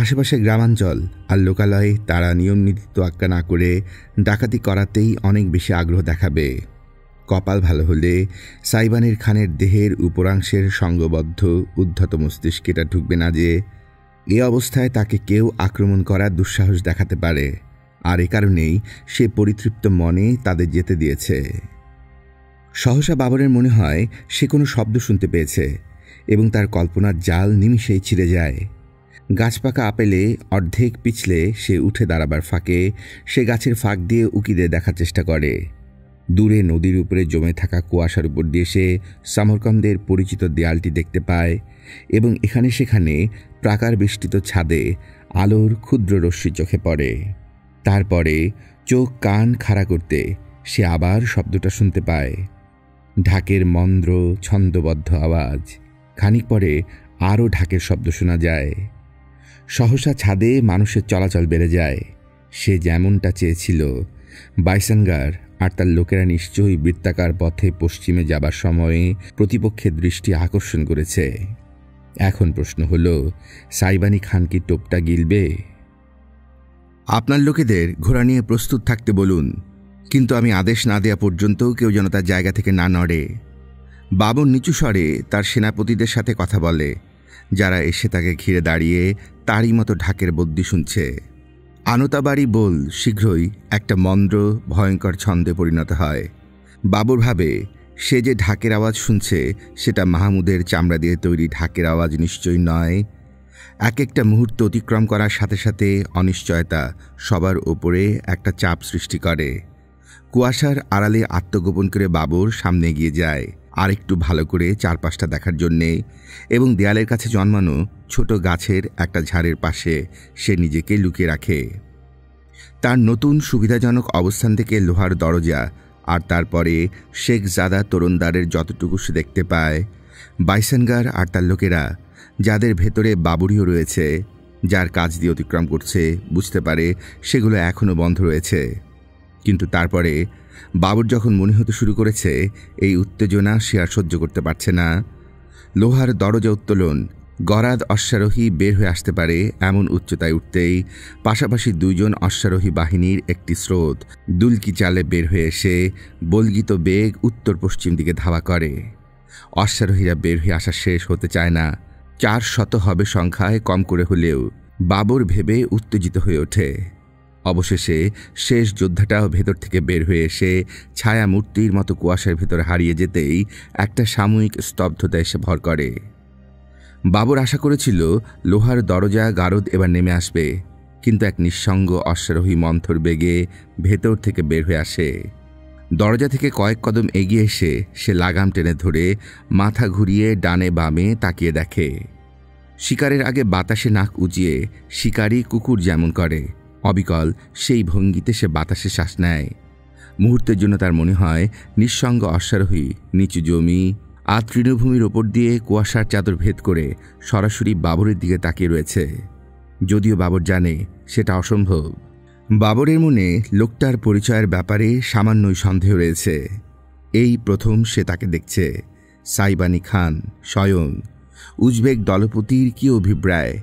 আশেপাশে গ্রামাঞ্চল আর লোকালয়ে তারা নিয়ম নীতি তোয়াক্কা না করে ডাকাতি করাতেই অনেক বেশি আগ্রহ দেখাবে। কপাল ভালো হলে সাইবানির খানের দেহের উপরাংশের সঙ্গবদ্ধ উদ্ধত মস্তিষ্কে এটা ঢুকবে না যে এ অবস্থায় তাকে কেউ আক্রমণ করার দুঃসাহস দেখাতে পারে, আর এ কারণেই সে পরিতৃপ্ত মনে তাদের যেতে দিয়েছে। সহসা বাবরের মনে হয় সে কোনো শব্দ শুনতে পেয়েছে এবং তার কল্পনার জাল নিমিষেই ছিঁড়ে যায়। গাছপাকা আপেলে অর্ধেক পিছলে সে উঠে দাঁড়াবার ফাঁকে সে গাছের ফাঁক দিয়ে উকি দিয়ে দেখার চেষ্টা করে। দূরে নদীর উপরে জমে থাকা কুয়াশার উপর দিয়ে সে সমরকন্দের পরিচিত দেয়ালটি দেখতে পায় এবং এখানে সেখানে প্রাকার বেষ্টিত ছাদে আলোর ক্ষুদ্র রশ্মি চোখে পড়ে। তারপরে চোখ কান খাড়া করতে সে আবার শব্দটা শুনতে পায়, ঢাকের মন্দ্র ছন্দবদ্ধ আওয়াজ। খানিক পরে আরও ঢাকের শব্দ শোনা যায়। সহসা ছাদে মানুষের চলাচল বেড়ে যায়। সে যেমনটা চেয়েছিল, বাইসানগার আর তার লোকেরা নিশ্চয়ই বৃত্তাকার পথে পশ্চিমে যাবার সময়ে প্রতিপক্ষের দৃষ্টি আকর্ষণ করেছে। এখন প্রশ্ন হল, সাইবানি খান কি টোপটা গিলবে? আপনার লোকেদের ঘোড়া নিয়ে প্রস্তুত থাকতে বলুন। কিন্তু আমি আদেশ না দেওয়া পর্যন্ত কেউ যেন তার জায়গা থেকে না নড়ে। বাবর নিচু স্বরে তার সেনাপতিদের সাথে কথা বলে, যারা এসে তাকে ঘিরে দাঁড়িয়ে তারই মতো ঢাকের বদ্যি শুনছে। আনতাবাড়ি বোল শীঘ্রই একটা মন্দ্র ভয়ঙ্কর ছন্দে পরিণত হয়। বাবর ভাবে সে যে ঢাকের আওয়াজ শুনছে সেটা মাহমুদের চামড়া দিয়ে তৈরি ঢাকের আওয়াজ নিশ্চয়ই নয়। এক একটা মুহূর্ত অতিক্রম করার সাথে সাথে অনিশ্চয়তা সবার ওপরে একটা চাপ সৃষ্টি করে। কুয়াশার আড়ালে আত্মগোপন করে বাবর সামনে এগিয়ে যায় আর একটু ভালো করে চারপাশটা দেখার জন্যে, এবং দেয়ালের কাছে জন্মানো ছোট গাছের একটা ঝাড়ের পাশে সে নিজেকে লুকিয়ে রাখে। তার নতুন সুবিধাজনক অবস্থান থেকে লোহার দরজা আর তারপরে শেখজাদা তরুণদারের যতটুকু সে দেখতে পায়, বাইসানগার আর তার লোকেরা, যাদের ভেতরে বাবুরিও রয়েছে, যার কাজ দিয়ে অতিক্রম করছে, বুঝতে পারে সেগুলো এখনও বন্ধ রয়েছে। কিন্তু তারপরে বাবর যখন মনে হতে শুরু করেছে এই উত্তেজনা সে আর সহ্য করতে পারছে না, লোহার দরজা উত্তোলন, গরাদ অশ্বারোহী বের হয়ে আসতে পারে এমন উচ্চতায় উঠতেই পাশাপাশি দুইজন অশ্বারোহী বাহিনীর একটি স্রোত দুলকি চালে বের হয়ে এসে বলগিত বেগ উত্তর পশ্চিম দিকে ধাওয়া করে। অশ্বারোহীরা বের হয়ে আসা শেষ হতে চায় না। 400 হবে সংখ্যায়, কম করে হলেও। বাবর ভেবে উত্তেজিত হয়ে ওঠে। অবশেষে শেষ যোদ্ধাটাও ভেতর থেকে বের হয়ে এসে ছায়া মূর্তির মতো কুয়াশার ভেতর হারিয়ে যেতেই একটা সাময়িক স্তব্ধতা এসে ভর করে। বাবর আশা করেছিল লোহার দরজা গারদ এবার নেমে আসবে, কিন্তু এক নিঃসঙ্গ অশ্বারোহী মন্থর বেগে ভেতর থেকে বের হয়ে আসে। দরজা থেকে কয়েক কদম এগিয়ে এসে সে লাগাম টেনে ধরে মাথা ঘুরিয়ে ডানে বামে তাকিয়ে দেখে। শিকারের আগে বাতাসে নাক উঁচিয়ে শিকারি কুকুর যেমন করে, অবিকল সেই ভঙ্গিতে সে বাতাসে শ্বাস নেয়। মুহূর্তের জন্য তার মনে হয় নিঃসঙ্গ অশ্বারোহী নিচু জমি আর তৃণভূমির ওপর দিয়ে কুয়াশার চাদর ভেদ করে সরাসরি বাবরের দিকে তাকিয়ে রয়েছে, যদিও বাবর জানে সেটা অসম্ভব। বাবরের মনে লোকটার পরিচয়ের ব্যাপারে সামান্যই সন্দেহ রয়েছে। এই প্রথম সে তাকে দেখছে। সাইবানি খান স্বয়ং, উজবেক দলপতির কি অভিপ্রায়।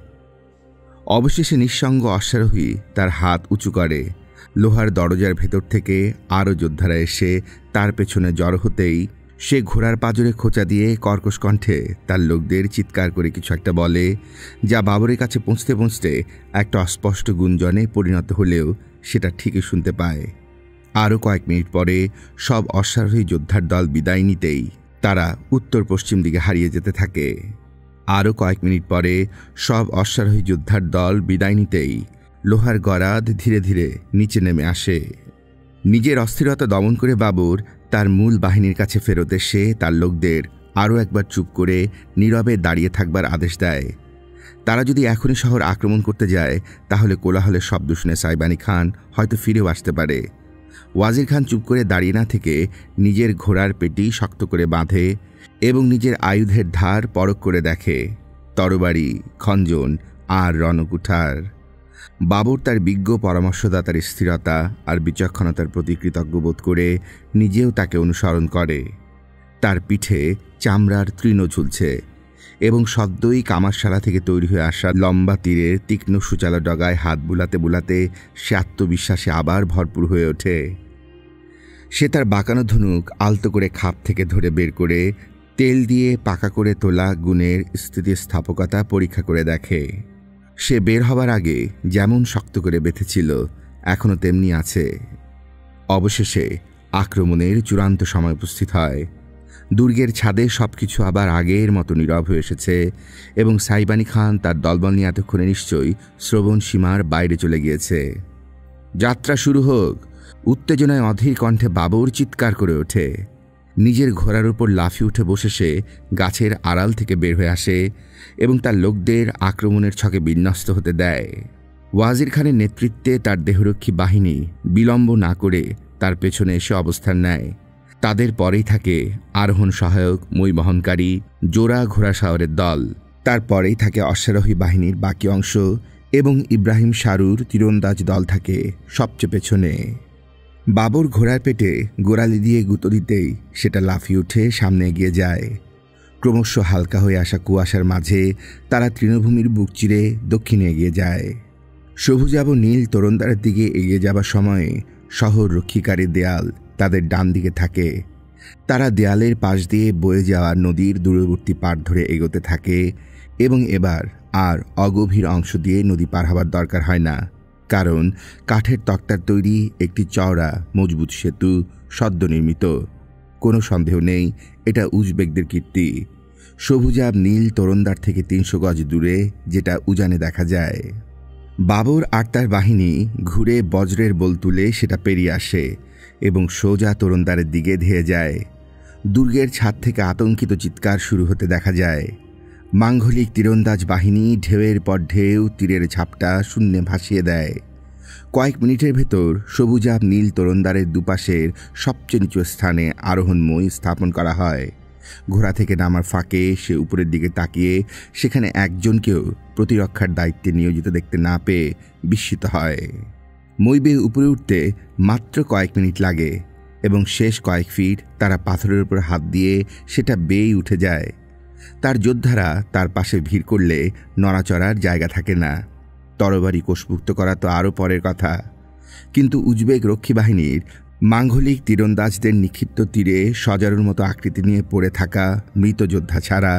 অবশেষে নিঃসঙ্গ অশ্বারোহী তার হাত উঁচু করে। লোহার দরজার ভেতর থেকে আরও যোদ্ধারা এসে তার পেছনে জড়ো হতেই সে ঘোড়ার পাঁজরে খোঁচা দিয়ে কর্কশ কণ্ঠে তার লোকদের চিৎকার করে কিছু একটা বলে, যা বাবরের কাছে পৌঁছতে পৌঁছতে একটা অস্পষ্ট গুঞ্জনে পরিণত হলেও সেটা ঠিকই শুনতে পায়। আরও কয়েক মিনিট পরে সব অশ্বারোহী যোদ্ধার দল বিদায় নিতেই তারা উত্তর পশ্চিম দিকে হারিয়ে যেতে থাকে। আরও কয়েক মিনিট পরে সব অশ্বারোহী যোদ্ধার দল বিদায় নিতেই লোহার গরাদ ধীরে ধীরে নিচে নেমে আসে। নিজের অস্থিরতা দমন করে বাবর তার মূল বাহিনীর কাছে ফেরত এসে তার লোকদের আরও একবার চুপ করে নীরবে দাঁড়িয়ে থাকবার আদেশ দেয়। তারা যদি এখনই শহর আক্রমণ করতে যায় তাহলে কোলাহলের শব্দ শুনে সাইবানি খান হয়তো ফিরেও আসতে পারে। ওয়াজির খান চুপ করে দাঁড়িয়ে না থেকে নিজের ঘোড়ার পেটি শক্ত করে বাঁধে এবং নিজের আয়ুধের ধার পরখ করে দেখে, তরবারি, খঞ্জন আর রণকুঠার। বাবর তার বিজ্ঞ পরামর্শদাতার স্থিরতা আর বিচক্ষণতার প্রতি কৃতজ্ঞ বোধ করে নিজেও তাকে অনুসরণ করে। তার পিঠে চামড়ার তৃণ ঝুলছে এবং সদ্যই কামারশালা থেকে তৈরি হয়ে আসা লম্বা তীরের তীক্ষ্ণ সুচালো ডগায় হাত বুলাতে বুলাতে সে আত্মবিশ্বাসে আবার ভরপুর হয়ে ওঠে। সে তার বাঁকানো ধনুক আলতো করে খাপ থেকে ধরে বের করে তেল দিয়ে পাকা করে তোলা গুণের স্থিতিস্থাপকতা পরীক্ষা করে দেখে। সে বের হবার আগে যেমন শক্ত করে বেঁধেছিল এখনও তেমনি আছে। অবশেষে আক্রমণের চূড়ান্ত সময় উপস্থিত হয়। দুর্গের ছাদে সবকিছু আবার আগের মতো নীরব হয়ে এসেছে এবং সাইবানি খান তার দলবল নিয়ে এতক্ষণে নিশ্চয়ই শ্রবণ সীমার বাইরে চলে গিয়েছে। যাত্রা শুরু হোক! উত্তেজনায় অধীর কণ্ঠে বাবর চিৎকার করে ওঠে। নিজের ঘোড়ার উপর লাফিয়ে উঠে বসে সে গাছের আড়াল থেকে বের হয়ে আসে এবং তার লোকদের আক্রমণের ছকে বিন্যস্ত হতে দেয়। ওয়াজির খানের নেতৃত্বে তার দেহরক্ষী বাহিনী বিলম্ব না করে তার পেছনে এসে অবস্থান নেয়। তাদের পরেই থাকে আরোহণ সহায়ক মই বহনকারী জোড়া ঘোড়া সাওয়ারের দল। তারপরেই থাকে অশ্বারোহী বাহিনীর বাকি অংশ এবং ইব্রাহিম শারুর তীরন্দাজ দল থাকে সবচেয়ে পেছনে। বাবর ঘোড়ার পেটে গোড়ালি দিয়ে গুঁতো দিতেই সেটা লাফিয়ে উঠে সামনে এগিয়ে যায়। ক্রমশ হালকা হয়ে আসা কুয়াশার মাঝে তারা তৃণভূমির বুক চিরে দক্ষিণে এগিয়ে যায়। সবুজাব নীল তরুণদারের দিকে এগিয়ে যাবার সময়ে শহর রক্ষীকারী দেয়াল তাদের ডান দিকে থাকে। তারা দেয়ালের পাশ দিয়ে বয়ে যাওয়া নদীর দূরবর্তী পাড় ধরে এগোতে থাকে এবং এবার আর অগভীর অংশ দিয়ে নদী পার হবার দরকার হয় না, কারণ কাঠের তক্তার তৈরি একটি চওড়া মজবুত সেতু সদ্য নির্মিত। কোনো সন্দেহ নেই এটা উজবেকদের কীর্তি। সবুজাব নীল তোরণদ্বার থেকে ৩০০ গজ দূরে যেটা উজানে দেখা যায়। বাবর আর তার বাহিনী ঘুরে বজ্রের বোল তুলে সেটা পেরিয়ে আসে এবং সোজা তোরণদ্বারের দিকে ধেয়ে যায়। দুর্গের ছাদ থেকে আতঙ্কিত চিৎকার শুরু হতে দেখা যায়। মাঙ্গলিক তীরন্দাজ বাহিনী ঢেউয়ের পর ঢেউ তীরের ঝাপটা শূন্যে ভাসিয়ে দেয়। কয়েক মিনিটের ভেতর সবুজাব নীল তোরণদ্বারের দুপাশের সবচেয়ে নিচু স্থানে আরোহণময় স্থাপন করা হয়। ঘোড়া থেকে নামার ফাঁকে সে উপরের দিকে তাকিয়ে সেখানে একজনকেও প্রতিরক্ষার দায়িত্বে নিয়োজিত দেখতে না পেয়ে বিস্মিত হয়। মই বেয়ে উপরে উঠতে মাত্র কয়েক মিনিট লাগে এবং শেষ কয়েক ফিট তারা পাথরের উপর হাত দিয়ে সেটা বেয়ে উঠে যায়। তার যোদ্ধারা তার পাশে ভিড় করলে নড়াচড়ার জায়গা থাকে না। তরবারি কোষমুক্ত করা তো আরও পরের কথা, কিন্তু উজবেক রক্ষী বাহিনীর মাঙ্গলিক তীরন্দাজদের নিক্ষিপ্ত তীরে সজারুর মতো আকৃতি নিয়ে পড়ে থাকা মৃত যোদ্ধা ছাড়া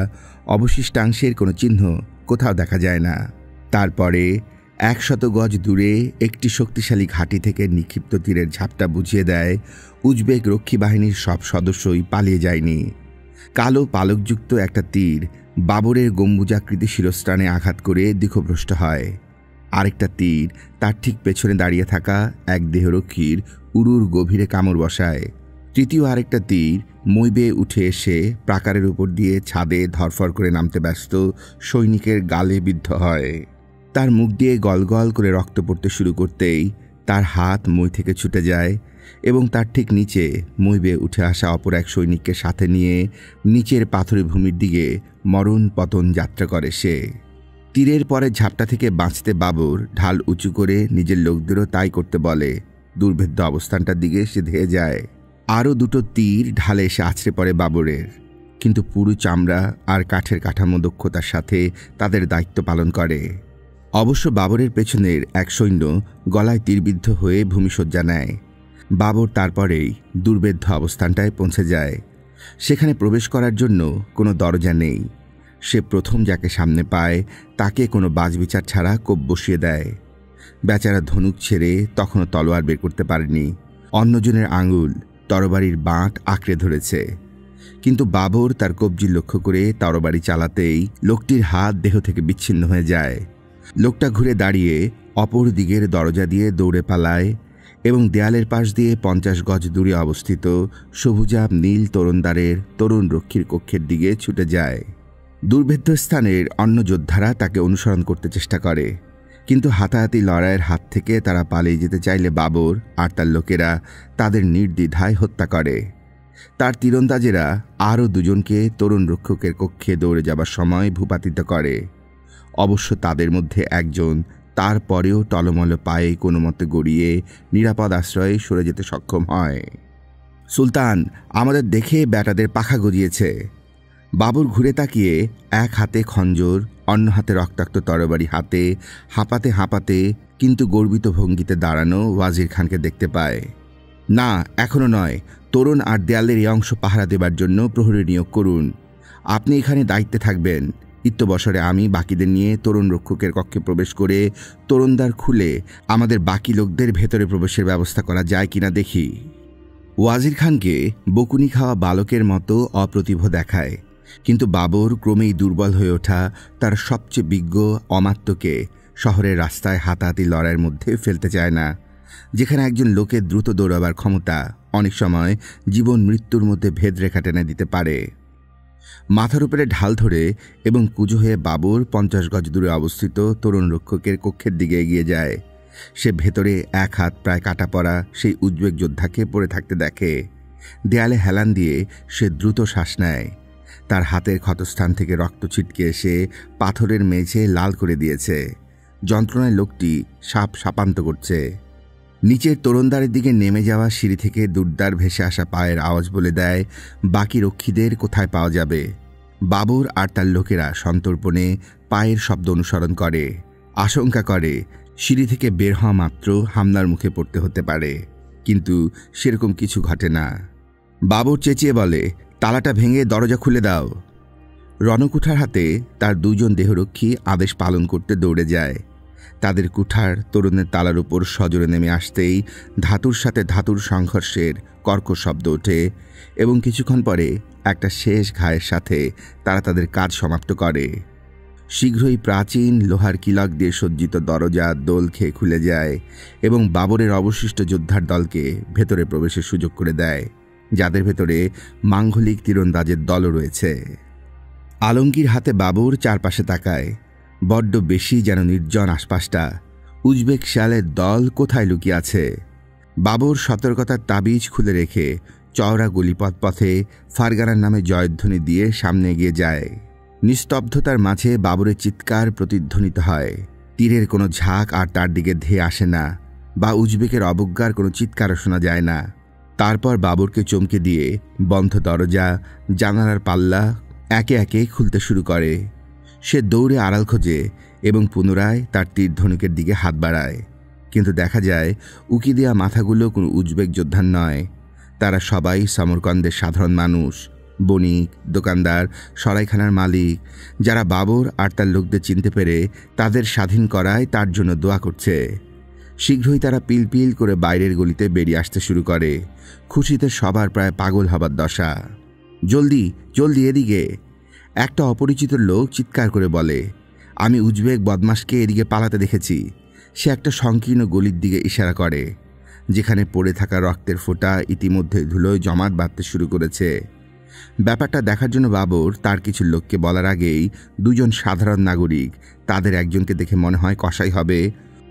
অবশিষ্টাংশের কোনো চিহ্ন কোথাও দেখা যায় না। তারপরে ১০০ গজ দূরে একটি শক্তিশালী ঘাঁটি থেকে নিক্ষিপ্ত তীরের ঝাপটা বুঝিয়ে দেয় উজবেক রক্ষী বাহিনীর সব সদস্যই পালিয়ে যায়নি। কালো পালকযুক্ত একটা তীর বাবরের গম্বুজাকৃতি শিরস্ত্রাণে আঘাত করে দিকভ্রষ্ট হয়। আরেকটা তীর তার ঠিক পেছনে দাঁড়িয়ে থাকা এক দেহরক্ষীর উরুর গভীরে কামড় বসায়। তৃতীয় আরেকটা তীর মই বেয়ে উঠে এসে প্রাকারের উপর দিয়ে ছাদে ধরফর করে নামতে ব্যস্ত সৈনিকের গালে বিদ্ধ হয়। তার মুখ দিয়ে গলগল করে রক্ত পড়তে শুরু করতেই তার হাত মই থেকে ছুটে যায় এবং তার ঠিক নিচে মই বেয়ে উঠে আসা অপর এক সৈনিককে সাথে নিয়ে নিচের পাথুরে ভূমির দিকে মরণ পতন যাত্রা করে সে। তীরের পরে ঝাপটা থেকে বাঁচতে বাবর ঢাল উঁচু করে নিজের লোকদেরও তাই করতে বলে। দুর্ভেদ্য অবস্থানটার দিকে সে ধেয়ে যায়। আরও দুটো তীর ঢালে এসে আছড়ে পড়ে বাবরের, কিন্তু পুরু চামড়া আর কাঠের কাঠামো দক্ষতার সাথে তাদের দায়িত্ব পালন করে। অবশ্য বাবরের পেছনের এক সৈন্য গলায় তীরবিদ্ধ হয়ে ভূমিশয্যা নেয়। বাবর তারপরেই দুর্ভেদ্য অবস্থানটায় পৌঁছে যায়। সেখানে প্রবেশ করার জন্য কোনো দরজা নেই। সে প্রথম যাকে সামনে পায় তাকে কোনো বাজবিচার ছাড়া কোপ বসিয়ে দেয়। বেচারা ধনুক ছেড়ে তখনও তলোয়ার বের করতে পারেনি। অন্যজনের আঙুল তরবারির বাঁট আঁকড়ে ধরেছে, কিন্তু বাবর তার কবজি লক্ষ্য করে তরবারি চালাতেই লোকটির হাত দেহ থেকে বিচ্ছিন্ন হয়ে যায়। লোকটা ঘুরে দাঁড়িয়ে অপর দিকের দরজা দিয়ে দৌড়ে পালায় এবং দেয়ালের পাশ দিয়ে ৫০ গজ দূরে অবস্থিত সবুজাব নীল তোরণদ্বারের তরুণ রক্ষীর কক্ষের দিকে ছুটে যায়। দুর্ভেদ্য স্থানের অন্য যোদ্ধারা তাকে অনুসরণ করতে চেষ্টা করে, কিন্তু হাতাহাতি লড়াইয়ের হাত থেকে তারা পালিয়ে যেতে চাইলে বাবর আর তার লোকেরা তাদের নির্দ্বিধায় হত্যা করে। তার তীরন্দাজেরা আরও দুজনকে তরুণ রক্ষকের কক্ষে দৌড়ে যাবার সময় ভূপাতিত করে। অবশ্য তাদের মধ্যে একজন তারপরেও টলমল পায়ে কোনো মতে গড়িয়ে নিরাপদ আশ্রয়ে সরে যেতে সক্ষম হয়। সুলতান, আমাদের দেখে ব্যাটাদের পাখা গজিয়েছে। বাবর ঘুরে তাকিয়ে এক হাতে খঞ্জর, অন্য হাতে রক্তাক্ত তরবারি হাতে হাঁপাতে হাঁপাতে কিন্তু গর্বিত ভঙ্গিতে দাঁড়ানো ওয়াজির খানকে দেখতে পায়। না, এখনও নয়। তরুণ আর দেয়ালের এই অংশ পাহারা দেবার জন্য প্রহরী নিয়োগ করুন। আপনি এখানে দায়িত্বে থাকবেন। ইত্যবসরে আমি বাকিদের নিয়ে তরুণ রক্ষকের কক্ষে প্রবেশ করে তোরণদ্বার খুলে আমাদের বাকি লোকদের ভেতরে প্রবেশের ব্যবস্থা করা যায় কিনা দেখি। ওয়াজির খানকে বকুনি খাওয়া বালকের মতো অপ্রতিভ দেখায়, কিন্তু বাবর ক্রমেই দুর্বল হয়ে ওঠা তার সবচেয়ে বিজ্ঞ অমাত্যকে শহরের রাস্তায় হাতাহাতি লড়াইয়ের মধ্যে ফেলতে চায় না, যেখানে একজন লোকের দ্রুত দৌড়াবার ক্ষমতা অনেক সময় জীবন মৃত্যুর মধ্যে ভেদরেখা টেনে দিতে পারে। মাথার উপরে ঢাল ধরে এবং কুজো হয়ে বাবর ৫০ গজ দূরে অবস্থিত তরুণ রক্ষকের কক্ষের দিকে এগিয়ে যায়। সে ভেতরে এক হাত প্রায় কাটা পড়া সেই উজবেক যোদ্ধাকে পড়ে থাকতে দেখে। দেয়ালে হেলান দিয়ে সে দ্রুত শ্বাস নেয়। তার হাতের ক্ষতস্থান থেকে রক্ত ছিটকে এসে পাথরের মেঝে লাল করে দিয়েছে। যন্ত্রণায় লোকটি সাপ সাপান্ত করছে। নিচের তোরণদ্বারের দিকে নেমে যাওয়া সিঁড়ি থেকে দুর্দার ভেসে আসা পায়ের আওয়াজ বলে দেয় বাকি রক্ষীদের কোথায় পাওয়া যাবে। বাবর আর তার লোকেরা সন্তর্পণে পায়ের শব্দ অনুসরণ করে, আশঙ্কা করে সিঁড়ি থেকে বের হওয়া মাত্র হামলার মুখে পড়তে হতে পারে। কিন্তু সেরকম কিছু ঘটে না। বাবর চেঁচিয়ে বলে, তালাটা ভেঙে দরজা খুলে দাও। রণকুঠার হাতে তার দুজন দেহরক্ষী আদেশ পালন করতে দৌড়ে যায়। তাদের কুঠার তরুণের তালার উপর সজোরে নেমে আসতেই ধাতুর সাথে ধাতুর সংঘর্ষের কর্কশ শব্দ ওঠে এবং কিছুক্ষণ পরে একটা শেষ ঘায়ের সাথে তারা তাদের কাজ সমাপ্ত করে। শীঘ্রই প্রাচীন লোহার কিলক দিয়ে সজ্জিত দরজা দোল খেয়ে খুলে যায় এবং বাবরের অবশিষ্ট যোদ্ধার দলকে ভেতরে প্রবেশের সুযোগ করে দেয়, যাদের ভেতরে মাঙ্গলিক তীরন্দাজের দলও রয়েছে। আলমগীর হাতে বাবর চারপাশে তাকায়। বড্ড বেশি যেন নির্জন আশপাশটা। উজবেক শেয়ালের দল কোথায় লুকিয়ে আছে? বাবর সতর্কতার তাবিজ খুলে রেখে চওড়া গলিপথ পথে ফারগানার নামে জয়ধ্বনি দিয়ে সামনে এগিয়ে যায়। নিস্তব্ধতার মাঝে বাবরের চিৎকার প্রতিধ্বনিত হয়। তীরের কোনো ঝাঁক আর তার দিকে ধেয়ে আসে না, বা উজবেকের অবজ্ঞার কোনো চিৎকারও শোনা যায় না। তারপর বাবরকে চমকে দিয়ে বন্ধ দরজা, জানালার পাল্লা একে একে খুলতে শুরু করে। সে দৌড়ে আড়াল খোঁজে এবং পুনরায় তার তীরধনুকের দিকে হাত বাড়ায়, কিন্তু দেখা যায় উকি দেয়া মাথাগুলো কোনো উজবেক যোদ্ধার নয়। তারা সবাই সমরকন্দের সাধারণ মানুষ, বণিক, দোকানদার, সরাইখানার মালিক, যারা বাবর আর তার লোকদের চিনতে পেরে তাদের স্বাধীন করায় তার জন্য দোয়া করছে। শীঘ্রই তারা পিলপিল করে বাইরের গলিতে বেরিয়ে আসতে শুরু করে। খুশিতে সবার প্রায় পাগল হবার দশা। জলদি জলদি এদিকে, একটা অপরিচিত লোক চিৎকার করে বলে। আমি উজবেক বদমাশকে এদিকে পালাতে দেখেছি। সে একটা সংকীর্ণ গলির দিকে ইশারা করে, যেখানে পড়ে থাকা রক্তের ফোঁটা ইতিমধ্যে ধুলোয় জমাট বাঁধতে শুরু করেছে। ব্যাপারটা দেখার জন্য বাবর তার কিছু লোককে বলার আগেই দুজন সাধারণ নাগরিক, তাদের একজনকে দেখে মনে হয় কসাই হবে,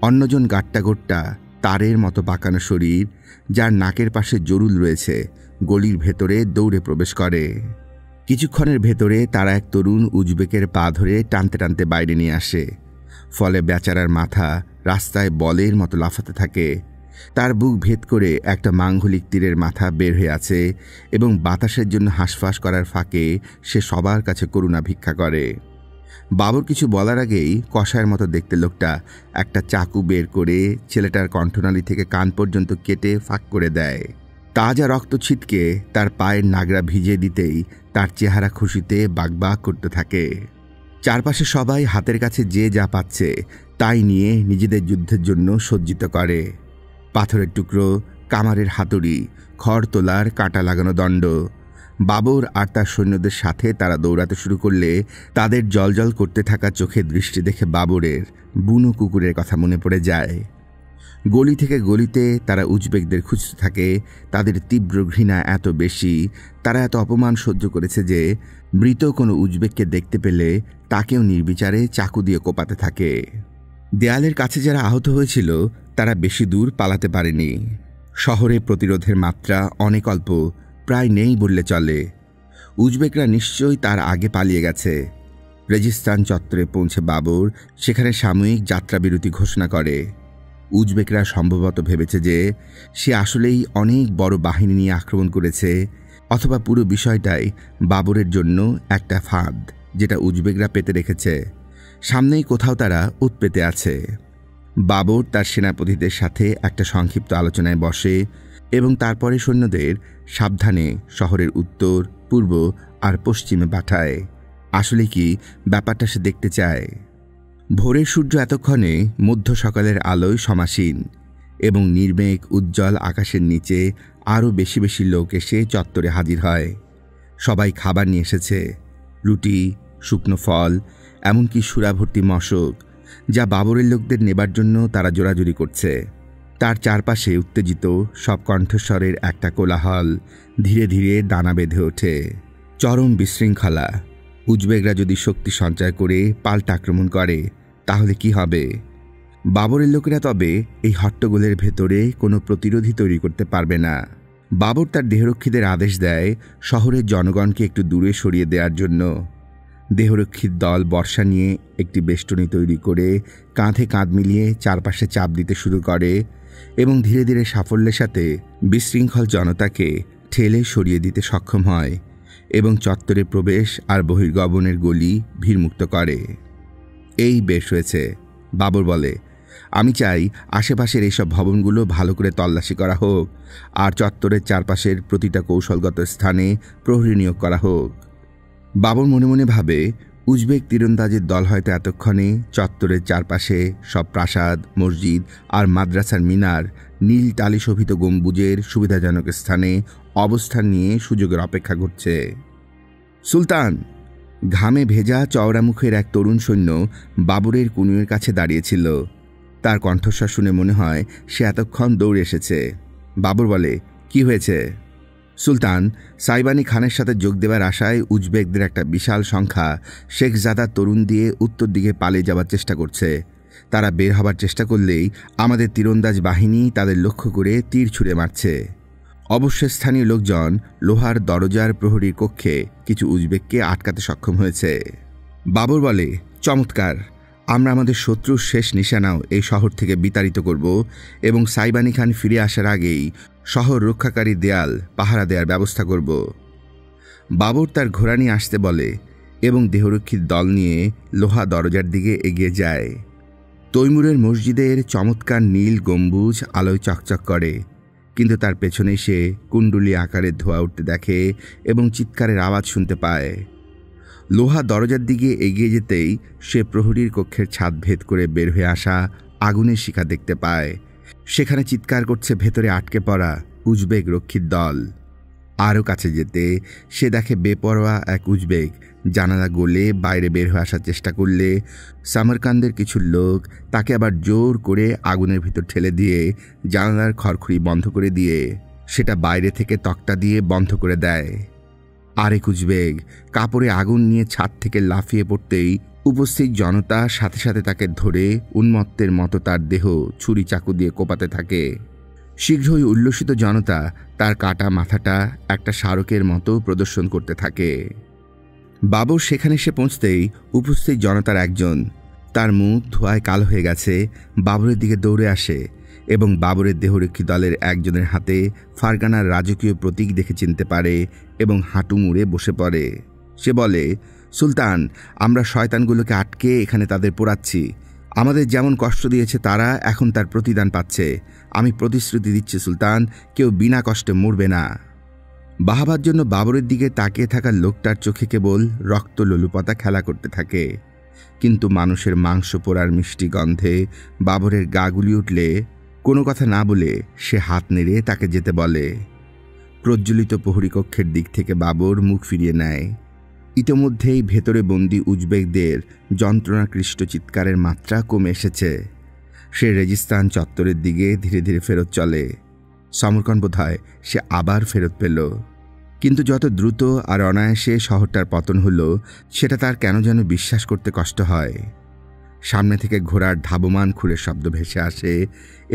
অন্যজন গাট্টা গোট্টা, তারের মতো পাকানো শরীর, যার নাকের পাশে জরুল রয়েছে, গলির ভেতরে দৌড়ে প্রবেশ করে। কিছুক্ষণের ভেতরে তারা এক তরুণ উজবেকের পা ধরে টানতে টানতে বাইরে নিয়ে আসে। ফলে বেচারার মাথা রাস্তায় বলের মতো লাফাতে থাকে। তার বুক ভেদ করে একটা মাঙ্গলিক তীরের মাথা বের হয়ে আছে এবং বাতাসের জন্য হাঁসফাঁস করার ফাঁকে সে সবার কাছে করুণা ভিক্ষা করে। বাবর কিছু বলার আগেই কষায়ের মতো দেখতে লোকটা একটা চাকু বের করে ছেলেটার কণ্ঠনালী থেকে কান পর্যন্ত কেটে ফাঁক করে দেয়। তাজা রক্ত ছিটকে তার পায়ের নাগরা ভিজিয়ে দিতেই তার চেহারা খুশিতে বাগবাগ করতে থাকে। চারপাশে সবাই হাতের কাছে যে যা পাচ্ছে তাই নিয়ে নিজেদের যুদ্ধের জন্য সজ্জিত করে। পাথরের টুকরো, কামারের হাতুড়ি, খড় তোলার কাঁটা লাগানো দণ্ড। বাবর আর তার সৈন্যদের সাথে তারা দৌড়াতে শুরু করলে তাদের জলজল করতে থাকা চোখের দৃষ্টি দেখে বাবরের বুনো কুকুরের কথা মনে পড়ে যায়। গলি থেকে গলিতে তারা উজবেকদের খুঁজতে থাকে। তাদের তীব্র ঘৃণা এত বেশি, তারা এত অপমান সহ্য করেছে যে মৃত কোনো উজবেককে দেখতে পেলে তাকেও নির্বিচারে চাকু দিয়ে কোপাতে থাকে। দেয়ালের কাছে যারা আহত হয়েছিল তারা বেশি দূর পালাতে পারেনি। শহরে প্রতিরোধের মাত্রা অনেক অল্প, প্রায় নেই বললে চলে। উজবেকরা নিশ্চয়ই তার আগে পালিয়ে গেছে। রেজিস্তান চত্বরে পৌঁছে বাবর সেখানে সাময়িক যাত্রাবিরতি ঘোষণা করে। উজবেকরা সম্ভবত ভেবেছে যে সে আসলেই অনেক বড় বাহিনী নিয়ে আক্রমণ করেছে, অথবা পুরো বিষয়টাই বাবরের জন্য একটা ফাঁদ, যেটা উজবেকরা পেতে রেখেছে। সামনেই কোথাও তারা উৎপেতে আছে। বাবর তার সেনাপতিদের সাথে একটা সংক্ষিপ্ত আলোচনায় বসে এবং তারপরে সৈন্যদের সাবধানে শহরের উত্তর, পূর্ব আর পশ্চিমে পাঠায়। আসলে কি ব্যাপারটা সে দেখতে চায়। ভোরের সূর্য এতক্ষণে মধ্য সকালের আলোয় সমাসীন এবং নির্মেঘ উজ্জ্বল আকাশের নিচে আরও বেশি বেশি লোক এসে চত্বরে হাজির হয়। সবাই খাবার নিয়ে এসেছে, রুটি, শুকনো ফল, এমনকি সুরাভর্তি মশক, যা বাবরের লোকদের নেবার জন্য তারা জোরাজুরি করছে। তার চারপাশে উত্তেজিত সব কণ্ঠস্বরের একটা কোলাহল ধীরে ধীরে দানা বেঁধে ওঠে। চরম বিশৃঙ্খলা। উজবেকরা যদি শক্তি সঞ্চয় করে পাল্টা আক্রমণ করে তাহলে কি হবে? বাবরের লোকেরা তবে এই হট্টগোলের ভেতরে কোনো প্রতিরোধী তৈরি করতে পারবে না। বাবর তার দেহরক্ষীদের আদেশ দেয় শহরের জনগণকে একটু দূরে সরিয়ে দেওয়ার জন্য। দেহরক্ষীর দল বর্ষা নিয়ে একটি বেষ্টনী তৈরি করে কাঁধে কাঁধ মিলিয়ে চারপাশে চাপ দিতে শুরু করে এবং ধীরে ধীরে সাফল্যের সাথে বিশৃঙ্খল জনতাকে ঠেলে সরিয়ে দিতে সক্ষম হয় এবং চত্বরে প্রবেশ আর বহির্গমনের গলি ভিড়মুক্ত করে। এই বেশ হয়েছে, বাবর বলে। আমি চাই আশেপাশের এইসব ভবনগুলো ভালো করে তল্লাশি করা হোক, আর চত্বরের চারপাশের প্রতিটা কৌশলগত স্থানে প্রহরী নিয়োগ করা হোক। বাবর মনে মনে ভাবে, উজবেক তীরন্দাজের দল হয়তো এতক্ষণে চত্বরের চারপাশে সব প্রাসাদ, মসজিদ আর মাদ্রাসার মিনার, নীল টালি শোভিত গম্বুজের সুবিধাজনক স্থানে অবস্থান নিয়ে সুযোগের অপেক্ষা করছে। সুলতান! ঘামে ভেজা চওড়া মুখের এক তরুণ সৈন্য বাবরের কুনুয়ের কাছে দাঁড়িয়েছিল। তার কণ্ঠস্বর শুনে মনে হয় সে এতক্ষণ দৌড়ে এসেছে। বাবর বলে, কি হয়েছে? সুলতান, সাইবানি খানের সাথে যোগ দেওয়ার আশায় উজবেকদের একটা বিশাল সংখ্যা শেখজাদার তরুণ দিয়ে উত্তর দিকে পালিয়ে যাওয়ার চেষ্টা করছে। তারা বের হবার চেষ্টা করলেই আমাদের তীরন্দাজ বাহিনী তাদের লক্ষ্য করে তীর ছুঁড়ে মারছে। অবশ্য স্থানীয় লোকজন লোহার দরজার প্রহরীর কক্ষে কিছু উজবেককে আটকাতে সক্ষম হয়েছে। বাবর বলে, চমৎকার! আমরা আমাদের শত্রুর শেষ নিশানাও এই শহর থেকে বিতাড়িত করব এবং সাইবানি খান ফিরে আসার আগেই শহর রক্ষাকারী দেয়াল পাহারা দেওয়ার ব্যবস্থা করব। বাবর তার ঘোড়া নিয়ে আসতে বলে এবং দেহরক্ষীর দল নিয়ে লোহা দরজার দিকে এগিয়ে যায়। তৈমুরের মসজিদের চমৎকার নীল গম্বুজ আলোয় চকচক করে, কিন্তু তার পেছনে সে কুণ্ডুলি আকারের ধোঁয়া উঠতে দেখে এবং চিৎকারের আওয়াজ শুনতে পায়। লোহা দরজার দিকে এগিয়ে যেতেই সে প্রহরীর কক্ষের ছাদ ভেদ করে বের হয়ে আসা আগুনের শিখা দেখতে পায়। সেখানে চিৎকার করছে ভেতরে আটকে পড়া উজবেক রক্ষীর দল। আরও কাছে যেতে সে দেখে বেপরোয়া এক উজবেক জানালা গলে বাইরে বের হয়ে আসার চেষ্টা করলে সামারকান্দের কিছু লোক তাকে আবার জোর করে আগুনের ভিতর ঠেলে দিয়ে জানালার খড়খড়ি বন্ধ করে দিয়ে সেটা বাইরে থেকে তক্তা দিয়ে বন্ধ করে দেয়। আরেক উজবেক কাপড়ে আগুন নিয়ে ছাদ থেকে লাফিয়ে পড়তেই উপস্থিত জনতা সাথে সাথে তাকে ধরে উন্মত্তের মতো তার দেহ ছুরি চাকু দিয়ে কোপাতে থাকে। শীঘ্রই উল্লসিত জনতা তার কাটা মাথাটা একটা স্মারকের মতো প্রদর্শন করতে থাকে। বাবর সেখানে এসে পৌঁছতেই উপস্থিত জনতার একজন, তার মুখ ধোঁয়ায় কালো হয়ে গেছে, বাবরের দিকে দৌড়ে আসে এবং বাবরের দেহরক্ষী দলের একজনের হাতে ফারগানার রাজকীয় প্রতীক দেখে চিনতে পারে এবং হাঁটু মুড়ে বসে পড়ে। সে বলে, সুলতান, আমরা শয়তানগুলোকে আটকে এখানে তাদের পোড়াচ্ছি। আমাদের যেমন কষ্ট দিয়েছে তারা এখন তার প্রতিদান পাচ্ছে। আমি প্রতিশ্রুতি দিচ্ছি সুলতান, কেউ বিনা কষ্টে মরবে না। বাহাবার জন্য বাবরের দিকে তাকিয়ে থাকা লোকটার চোখে কেবল রক্ত লোলুপতা খেলা করতে থাকে, কিন্তু মানুষের মাংস পোড়ার মিষ্টি গন্ধে বাবরের গা গুলি উঠলে কোনো কথা না বলে সে হাত নেড়ে তাকে যেতে বলে। প্রজ্বলিত প্রহরী কক্ষের দিক থেকে বাবর মুখ ফিরিয়ে নেয়। ইতোমধ্যেই ভেতরে বন্দি উজবেকদের যন্ত্রণাকৃষ্ট চিৎকারের মাত্রা কমে এসেছে। সে রেজিস্তান চত্বরের দিকে ধীরে ধীরে ফেরত চলে। সমরকন্দ বোধহয় সে আবার ফেরত পেল, কিন্তু যত দ্রুত আর অনায়াসে শহরটার পতন হলো সেটা তার কেন যেন বিশ্বাস করতে কষ্ট হয়। সামনে থেকে ঘোড়ার ধাবমান খুরের শব্দ ভেসে আসে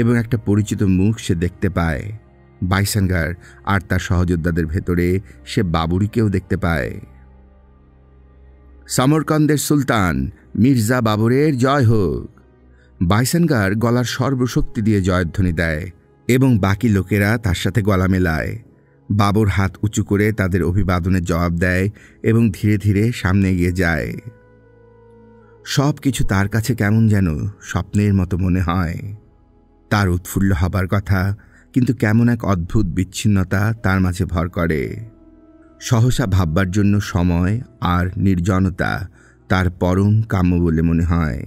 এবং একটা পরিচিত মুখ সে দেখতে পায়। বাইসানগার আর তার সহযোদ্ধাদের ভেতরে সে বাবুরিকেও দেখতে পায়। সমরকন্দের সুলতান মির্জা বাবরের জয় হোক! বাইসানগার গলার সর্বশক্তি দিয়ে জয়ধ্বনি দেয় এবং বাকি লোকেরা তার সাথে গলা মেলায়। বাবর হাত উঁচু করে তাদের অভিবাদনের জবাব দেয় এবং ধীরে ধীরে সামনে এগিয়ে যায়। সব কিছু তার কাছে কেমন যেন স্বপ্নের মতো মনে হয়। তার উৎফুল্ল হবার কথা, কিন্তু কেমন এক অদ্ভুত বিচ্ছিন্নতা তার মাঝে ভর করে। সহসা ভাববার জন্য সময় আর নির্জনতা তার পরম কাম্য বলে মনে হয়।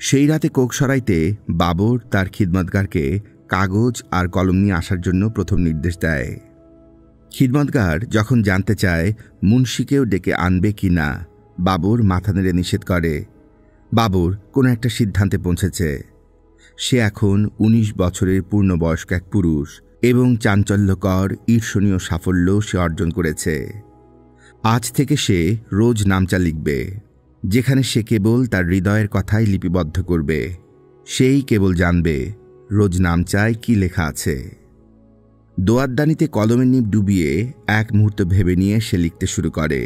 সেই রাতে কোকসরাইতে বাবর তার খিদমতগারকে কাগজ আর কলম নিয়ে আসার জন্য প্রথম নির্দেশ দেয়। খিদমতগার যখন জানতে চায় মুন্সিকেও ডেকে আনবে কি না, বাবর মাথা নেড়ে নিষেধ করে। বাবর কোনো একটা সিদ্ধান্তে পৌঁছেছে। সে এখন ১৯ বছরের পূর্ণবয়স্ক এক পুরুষ এবং চাঞ্চল্যকর ঈর্ষণীয় সাফল্য সে অর্জন করেছে। আজ থেকে সে রোজ নামচা লিখবে, যেখানে সে কেবল তার হৃদয়ের কথাই লিপিবদ্ধ করবে। সেই কেবল জানবে রোজ নামচায় কি লেখা আছে। দোয়াতদানিতে কলমের নিব ডুবিয়ে এক মুহূর্ত ভেবে নিয়ে সে লিখতে শুরু করে।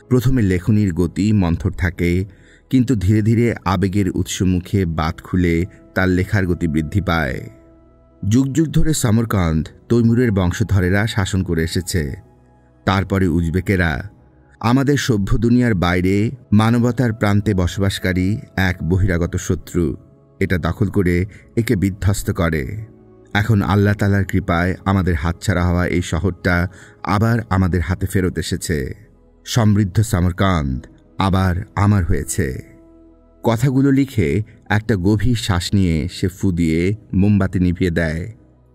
প্রথমে লেখনির গতি মন্থর থাকে, কিন্তু ধীরে ধীরে আবেগের উৎসমুখে বাত খুলে তার লেখার গতি বৃদ্ধি পায়। যুগ যুগ ধরে সমরকন্দ তৈমুরের বংশধরেরা শাসন করে এসেছে, তারপরে উজবেকেরা। আমাদের সভ্য দুনিয়ার বাইরে মানবতার প্রান্তে বসবাসকারী এক বহিরাগত শত্রু। এটা দখল করে একে বিধ্বস্ত করে। এখন আল্লাহ তাআলার কৃপায় আমাদের হাতছাড়া হওয়া এই শহরটা আবার আমাদের হাতে ফেরত এসেছে। সমৃদ্ধ সমরকান্দ আবার আমার হয়েছে। কথাগুলো লিখে একটা গভীর শ্বাস নিয়ে সে ফু দিয়ে মোমবাতি নিভিয়ে দেয়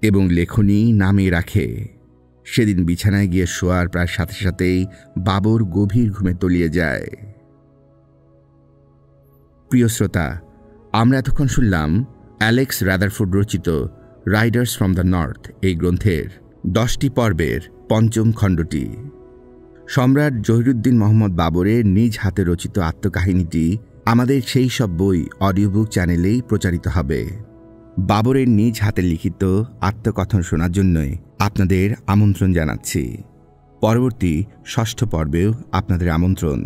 এবং লেখনী নামিয়ে রাখে। সেদিন বিছানায় গিয়ে শোয়ার প্রায় সাথে সাথেই বাবর গভীর ঘুমে তলিয়ে যায়। প্রিয় শ্রোতা, আমরা এতক্ষণ শুনলাম অ্যালেক্স রাদারফোর্ড রচিত রাইডার্স ফ্রম দ্য নর্থ এই গ্রন্থের 10টি পর্বের 5ম খণ্ডটি। সম্রাট জহিরুদ্দিন মোহাম্মদ বাবরের নিজ হাতে রচিত আত্মকাহিনীটি আমাদের সেই সব বই অডিও বুক চ্যানেলেই প্রচারিত হবে। বাবরের নিজ হাতে লিখিত আত্মকথন শোনার জন্যই আপনাদের আমন্ত্রণ জানাচ্ছি। পরবর্তী 6ষ্ঠ পর্বেও আপনাদের আমন্ত্রণ।